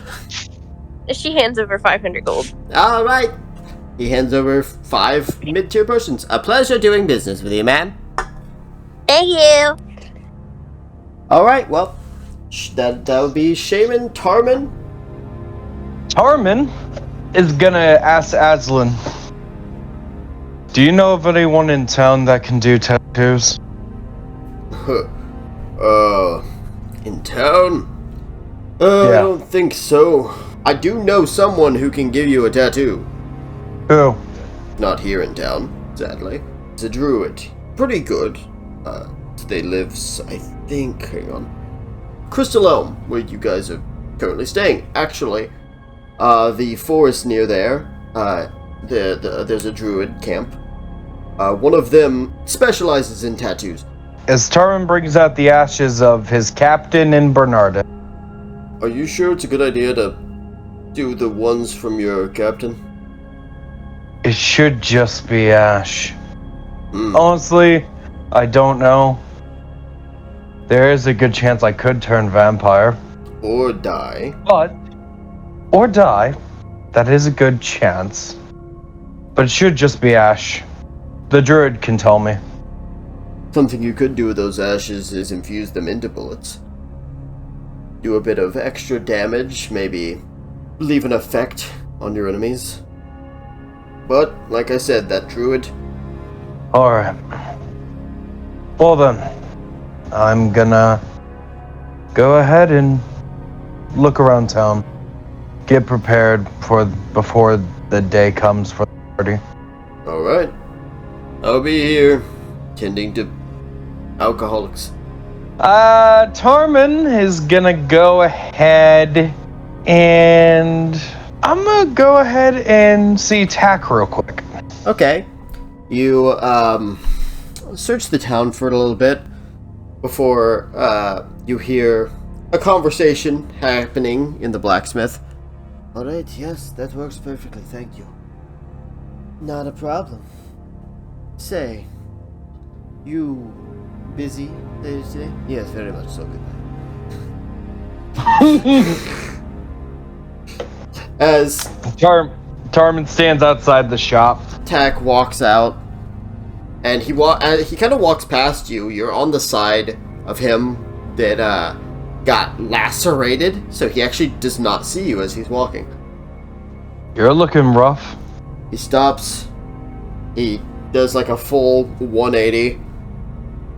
She hands over 500 gold. Alright. He hands over 5 mid-tier potions. A pleasure doing business with you, man. Thank you. Alright, well, that would be Shaman, Tarman. Tarman is gonna ask Aslan, do you know of anyone in town that can do tattoos? In town? Yeah. I don't think so. I do know someone who can give you a tattoo. Who? Not here in town, sadly. It's a druid. Pretty good. They live, I think, hang on. Crystal Elm, where you guys are currently staying. Actually, the forest near there, there's a druid camp. One of them specializes in tattoos. As Tarman brings out the ashes of his captain and Bernarda. Are you sure it's a good idea to do the ones from your captain? It should just be ash. Honestly, I don't know. There is a good chance I could turn vampire. Or die. Or die. That is a good chance. But it should just be ash. The druid can tell me. Something you could do with those ashes is infuse them into bullets. Do a bit of extra damage, maybe leave an effect on your enemies. But, like I said, that druid... Alright. Well then, I'm gonna go ahead and look around town. Get prepared before the day comes for the party. Alright. I'll be here, tending to alcoholics. Tarman is gonna go ahead and... I'm gonna go ahead and see Tack real quick. Okay. You, search the town for a little bit before, you hear a conversation happening in the blacksmith. Alright, yes, that works perfectly, thank you. Not a problem. Say, you busy later today? Yes, very much so, goodbye. As Tarman stands outside the shop. Tack walks out, and he kind of walks past you. You're on the side of him that got lacerated, so he actually does not see you as he's walking. You're looking rough. He stops. He does like a full 180.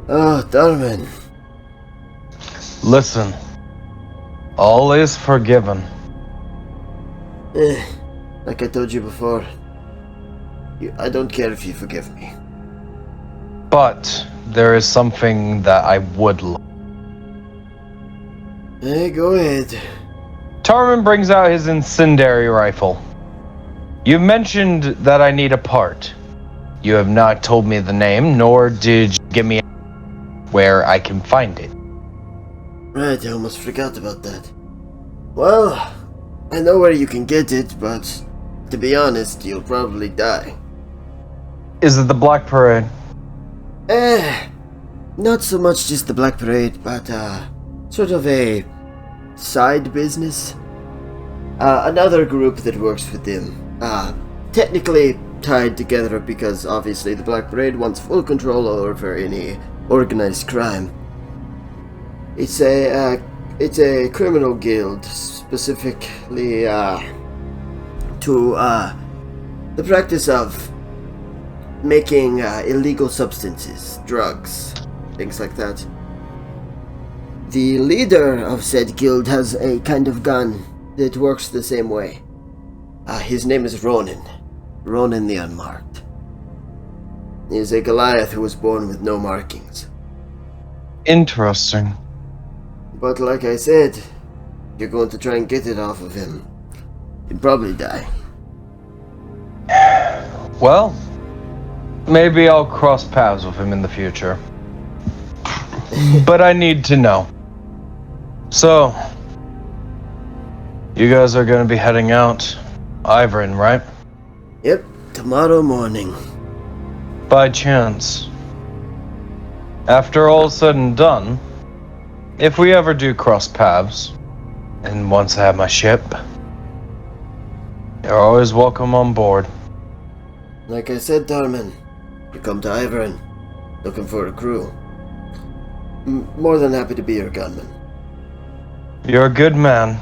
Oh, Darman. Listen, all is forgiven. Like I told you before, I don't care if you forgive me. But there is something that I would like. Hey, go ahead. Tarman brings out his incendiary rifle. You mentioned that I need a part. You have not told me the name, nor did you give me where I can find it. Right, I almost forgot about that. Well, I know where you can get it, but to be honest, you'll probably die. Is it the Black Parade? Not so much just the Black Parade, but sort of a side business. Another group that works with them. Technically tied together because obviously the Black Parade wants full control over any organized crime. It's a criminal guild, specifically to the practice of making illegal substances, drugs, things like that. The leader of said guild has a kind of gun that works the same way. His name is Ronan. Ronan the Unmarked. He is a Goliath who was born with no markings. Interesting. But like I said, you're going to try and get it off of him. You'd probably die. Well, maybe I'll cross paths with him in the future. But I need to know. So, you guys are gonna be heading out, Ivern, right? Yep, tomorrow morning. By chance. After all's said and done, if we ever do cross paths, and once I have my ship, you're always welcome on board. Like I said, Darman, you come to Ivern looking for a crew. More than happy to be your gunman. You're a good man.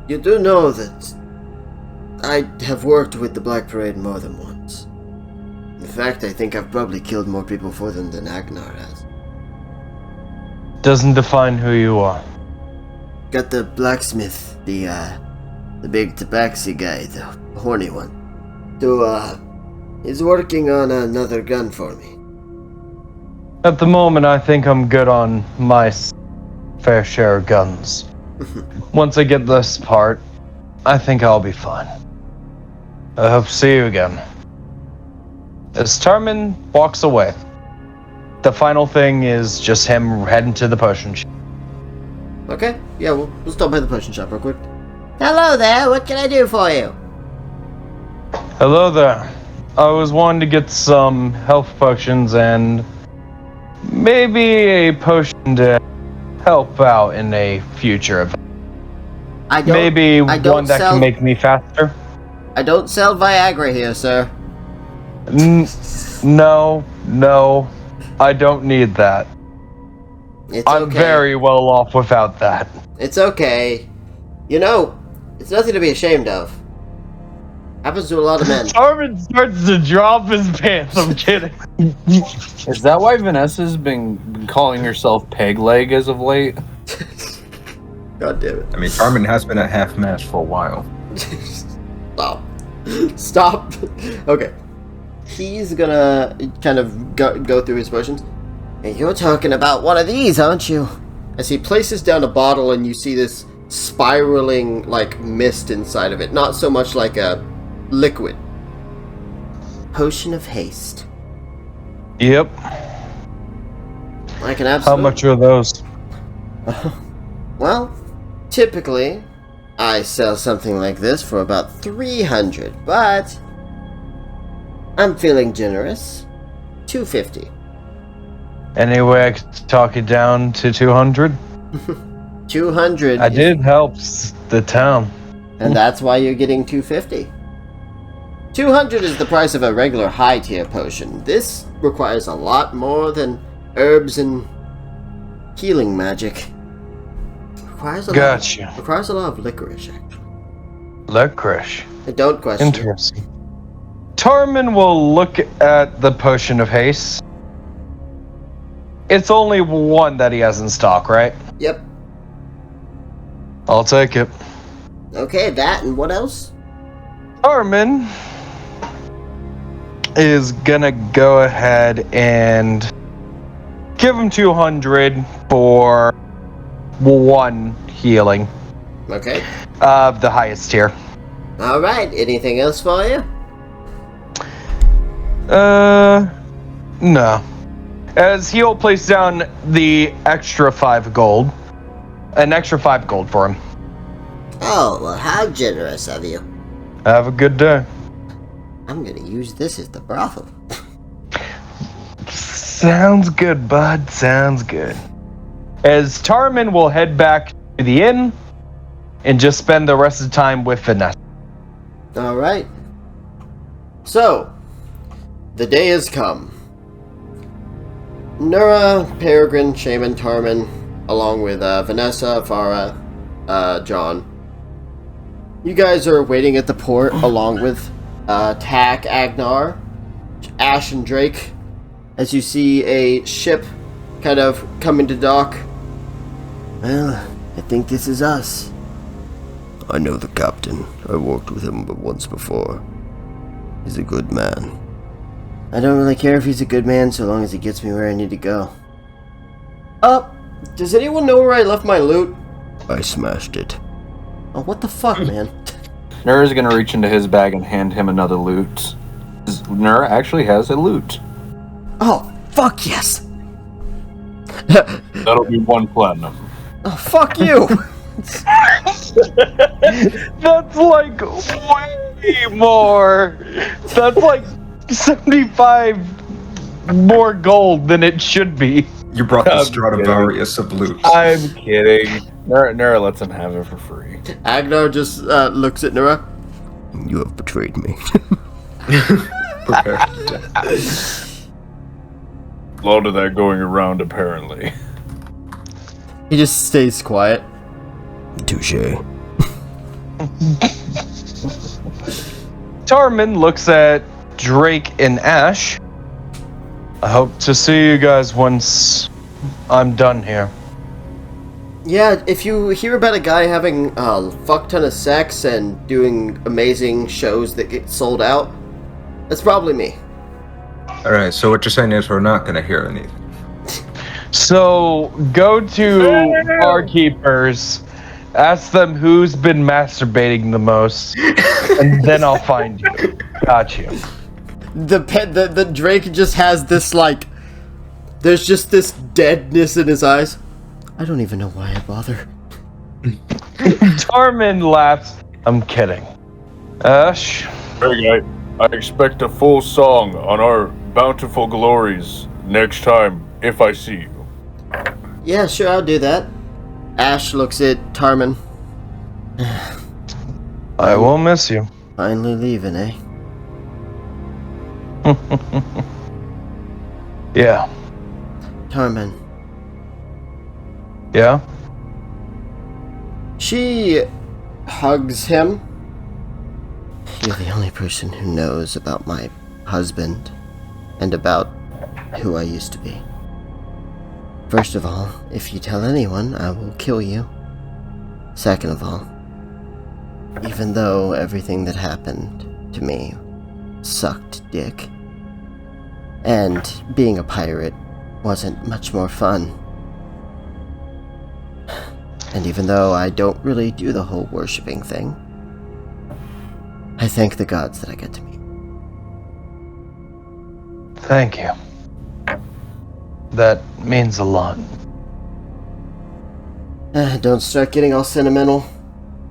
You do know that I have worked with the Black Parade more than once. In fact, I think I've probably killed more people for them than Agnar has. Doesn't define who you are. Got the blacksmith, the big tabaxi guy, the horny one. He's working on another gun for me. At the moment, I think I'm good on my fair share of guns. Once I get this part, I think I'll be fine. I hope to see you again. As Tarmin walks away, the final thing is just him heading to the potion shop. Okay, yeah, we'll stop by the potion shop real quick. Hello there, what can I do for you? Hello there. I was wanting to get some health potions and maybe a potion to help out in a future event. Maybe one that can make me faster. I don't sell Viagra here, sir. No, I don't need that. I'm very well off without that. It's okay. You know, it's nothing to be ashamed of. Happens to a lot of men. Tarmin starts to drop his pants. I'm kidding. Is that why Vanessa's been calling herself Peg Leg as of late? God damn it. I mean, Tarmin has been at half-mast for a while. Stop. Okay. He's gonna kind of go through his potions. And you're talking about one of these, aren't you? As he places down a bottle and you see this spiraling, like, mist inside of it. Not so much like a liquid. Potion of haste. Yep. I can absolutely... How much are those? Well, typically, I sell something like this for about 300, but I'm feeling generous. 250. Any way I could talk it down to 200? 200. I did help the town. And that's why you're getting 250. 200 is the price of a regular high tier potion. This requires a lot more than herbs and healing magic. Requires a lot of licorice, actually. Licorice. I don't question. Interesting. Tarmin will look at the potion of haste. It's only one that he has in stock, right? Yep. I'll take it. Okay, that and what else? Tarmin is gonna go ahead and give him 200 for one healing. Okay. Of the highest tier. Alright, anything else for you? No. As he'll place down the extra 5 gold. An extra 5 gold for him. Oh, well, how generous of you. Have a good day. I'm gonna use this as the brothel. Sounds good, bud. Sounds good. As Tarmin will head back to the inn and just spend the rest of the time with Vanessa. Alright. So, the day has come. Nura, Peregrine, Shaman, Tarmin, along with Vanessa, Farah, John. You guys are waiting at the port along with Tak, Agnar, Ash, and Drake as you see a ship kind of coming to dock. Well, I think this is us. I know the captain. I worked with him but once before. He's a good man. I don't really care if he's a good man so long as he gets me where I need to go. Does anyone know where I left my loot? I smashed it. Oh, what the fuck, man? Nura's gonna reach into his bag and hand him another loot. Nura actually has a loot. Oh, fuck yes! That'll be 1 platinum. Oh, fuck you! That's like way more. That's like 75 more gold than it should be. You brought the Stradivarius of loot. I'm kidding. Nura lets him have it for free. Agnar just looks at Nura. You have betrayed me. Prepare to die. A lot of that going around, apparently. He just stays quiet. Touche. Tarman looks at Drake and Ash. I hope to see you guys once I'm done here. Yeah, if you hear about a guy having a fuck ton of sex and doing amazing shows that get sold out, that's probably me. Alright, so what you're saying is we're not gonna hear anything. So go to barkeepers, ask them who's been masturbating the most, and then I'll find you. Got you. The Drake just has this, like, there's just this deadness in his eyes. I don't even know why I bother. Tarman laughs. I'm kidding. Ash? Hey, I expect a full song on our bountiful glories next time, if I see you. Yeah, sure, I'll do that. Ash looks at Tarman. I will miss you. Finally leaving, eh? Yeah. Tarman. Yeah? She hugs him. You're the only person who knows about my husband and about who I used to be. First of all, if you tell anyone, I will kill you. Second of all, even though everything that happened to me sucked dick, and being a pirate wasn't much more fun, and even though I don't really do the whole worshipping thing, I thank the gods that I get to meet. Thank you. That means a lot. Don't start getting all sentimental.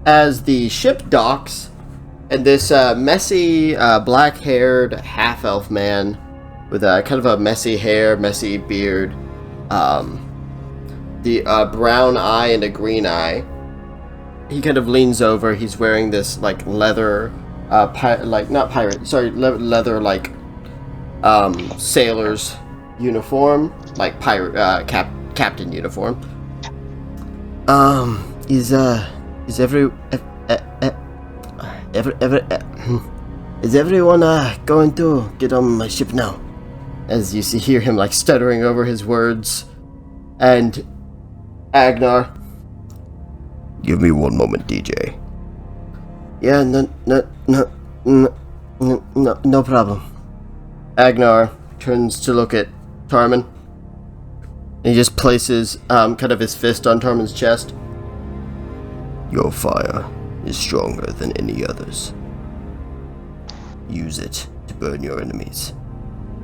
As the ship docks, and this messy, black-haired half-elf man with kind of a messy hair, messy beard, the brown eye and a green eye, he kind of leans over. He's wearing this like leather, leather like sailor's uniform, like pirate captain uniform. Is everyone going to get on my ship now? As you hear him like stuttering over his words, and Agnar. Give me one moment, DJ. Yeah, no problem. Agnar turns to look at Tarman. He just places kind of his fist on Tarman's chest. Your fire is stronger than any others. Use it to burn your enemies.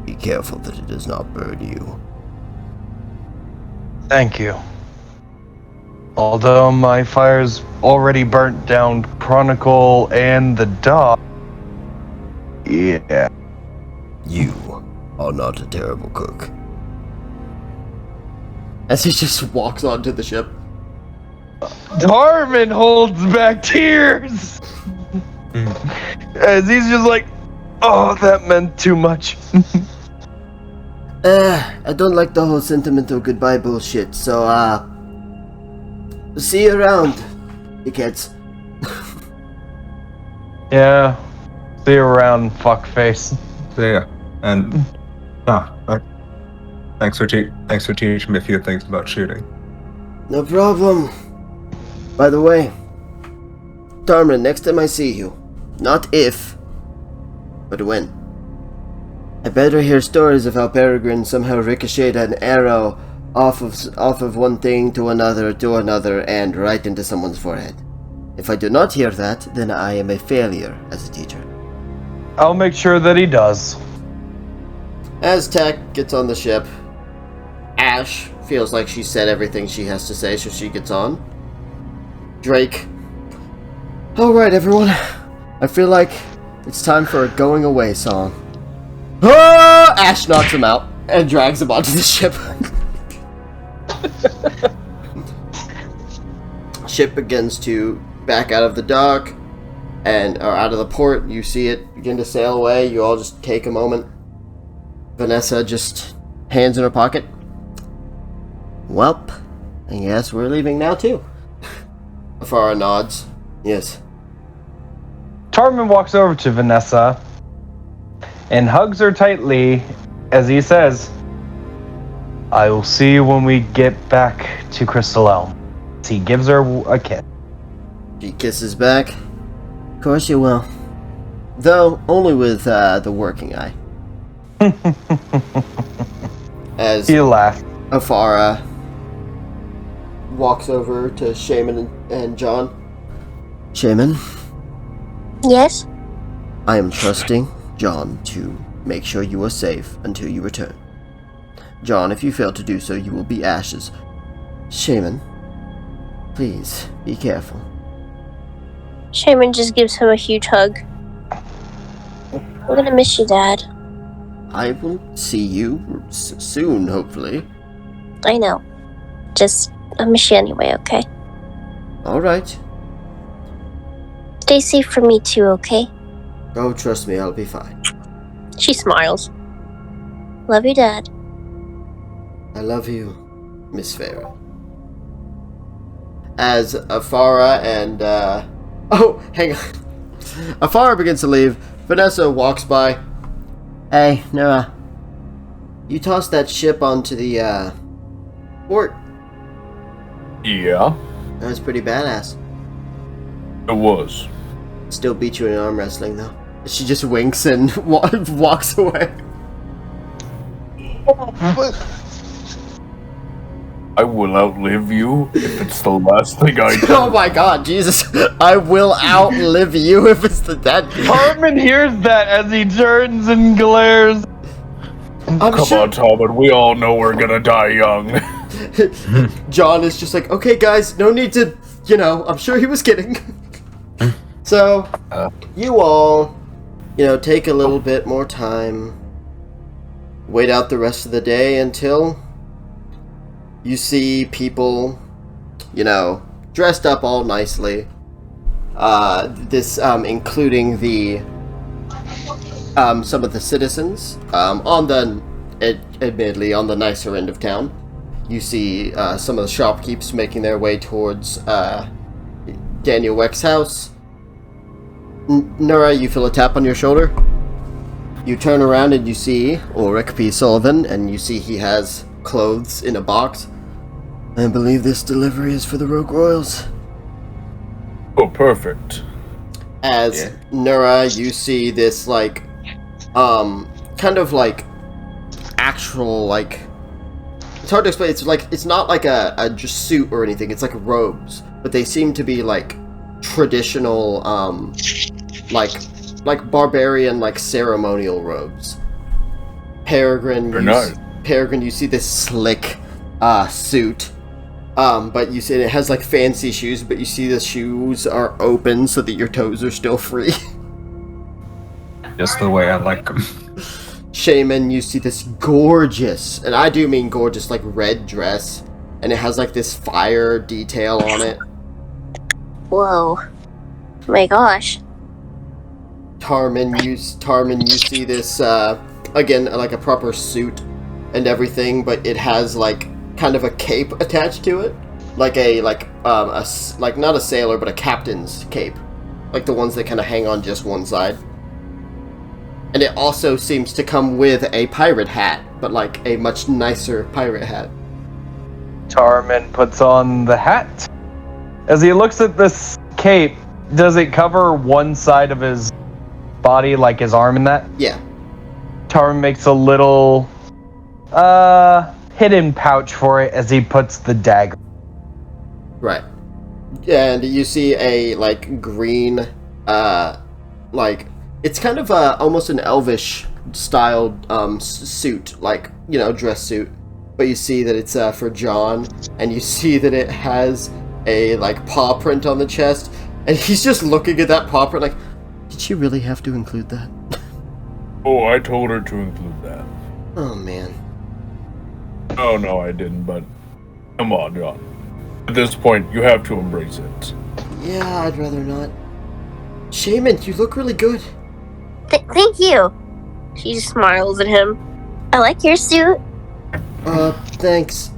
Be careful that it does not burn you. Thank you. Although my fire's already burnt down Chronicle and the dog. Yeah. You are not a terrible cook. As he just walks onto the ship. Tarman holds back tears. As he's just like, oh, that meant too much. I don't like the whole sentimental goodbye bullshit, so, see you around, dickheads. Yeah. See you around, fuckface. So yeah, and thanks for teaching me a few things about shooting. No problem. By the way, Tarman, next time I see you, not if, but when. I better hear stories of how Peregrine somehow ricocheted an arrow off of one thing to another, and right into someone's forehead. If I do not hear that, then I am a failure as a teacher. I'll make sure that he does. As Tech gets on the ship, Ash feels like she said everything she has to say, so she gets on. Drake. Alright, everyone. I feel like it's time for a going away song. Ah! Ash knocks him out and drags him onto the ship. Ship begins to back out of the dock. and are out of the port. You see it begin to sail away. You all just take a moment. Vanessa just hands in her pocket. Welp, I guess we're leaving now too. Afara nods. Yes. Tarman walks over to Vanessa and hugs her tightly as he says, I will see you when we get back to Crystal Elm. He gives her a kiss. She kisses back. Of course you will. Though, only with the working eye. As He laughs. Afara walks over to Shaman and John. Shaman, Yes? I am trusting John to make sure you are safe until you return. John, if you fail to do so, you will be ashes. Shaman, please, be careful. Shaman just gives him a huge hug. I'm gonna miss you, Dad. I will see you soon, hopefully. I know. Just, I miss you anyway, okay? Alright. Stay safe for me too, okay? Oh, trust me, I'll be fine. She smiles. Love you, Dad. I love you, Miss Farah. As Afara and, oh, hang on. Afara begins to leave. Vanessa walks by. Hey, Noah. You tossed that ship onto the, port. Yeah, That was pretty badass. it was. Still beat you in arm wrestling, though. She just winks and walks away. I will outlive you if it's the last thing I do. Oh my god, Jesus. I will outlive you if it's the dead. Tarman hears that as he turns and glares. I'm Come sure on, Talbot, we all know we're gonna die young. John is just like, okay, guys, no need to, I'm sure he was kidding. So, you all, take a little bit more time. Wait out the rest of the day until you see people, dressed up all nicely. This, including the, some of the citizens, admittedly, on the nicer end of town. You see some of the shopkeepers making their way towards Daniel Weck's house. Nura, you feel a tap on your shoulder. You turn around and you see Ulrich P. Sullivan, and you see he has clothes in a box. I believe this delivery is for the Rogue Royals. Oh, perfect. As Nura, you see this, kind of actual, it's hard to explain. It's not like a just suit or anything. It's like robes, but they seem to be traditional, like barbarian, ceremonial robes. Peregrine, you see this slick suit, but you see it has fancy shoes, but you see the shoes are open so that your toes are still free. Just the way I like them. Shaman, you see this gorgeous, and I do mean gorgeous, red dress, and it has this fire detail on it. Whoa. My gosh. Tarman, you see this, again, a proper suit and everything, but it has, kind of a cape attached to it. Not a sailor, but a captain's cape. The ones that kind of hang on just one side. And it also seems to come with a pirate hat, but a much nicer pirate hat. Tarman puts on the hat. As he looks at this cape, does it cover one side of his body, his arm and that? Yeah. Tarman makes a little hidden pouch for it as he puts the dagger. Right. And you see a green it's kind of almost an elvish styled suit, dress suit. But you see that it's for John, and you see that it has a paw print on the chest, and he's just looking at that paw print did she really have to include that? Oh, I told her to include that. Oh man. Oh, no, I didn't, but come on, John. At this point, you have to embrace it. Yeah, I'd rather not. Shaman, you look really good. Thank you. She just smiles at him. I like your suit. Thanks.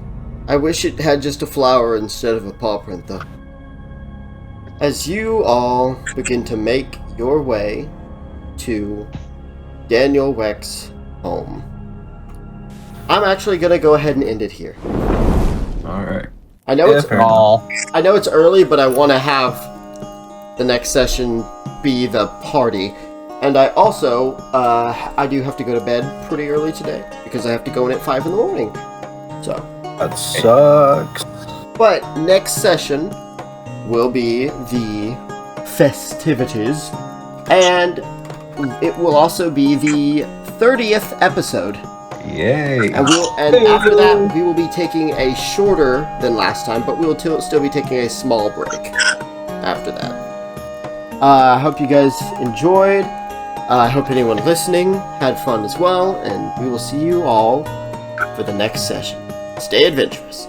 I wish it had just a flower instead of a paw print, though. As you all begin to make your way to Daniel Weck's home, I'm actually gonna go ahead and end it here. Alright. I know it's fair enough. I know it's early, but I want to have the next session be the party. And I also, I do have to go to bed pretty early today because I have to go in at 5 in the morning. So. That sucks. But next session will be the festivities. And it will also be the 30th episode. Yay. And after that, we will be taking a shorter than last time, but we'll still be taking a small break after that. I hope you guys enjoyed. I hope anyone listening had fun as well, and we will see you all for the next session. Stay adventurous.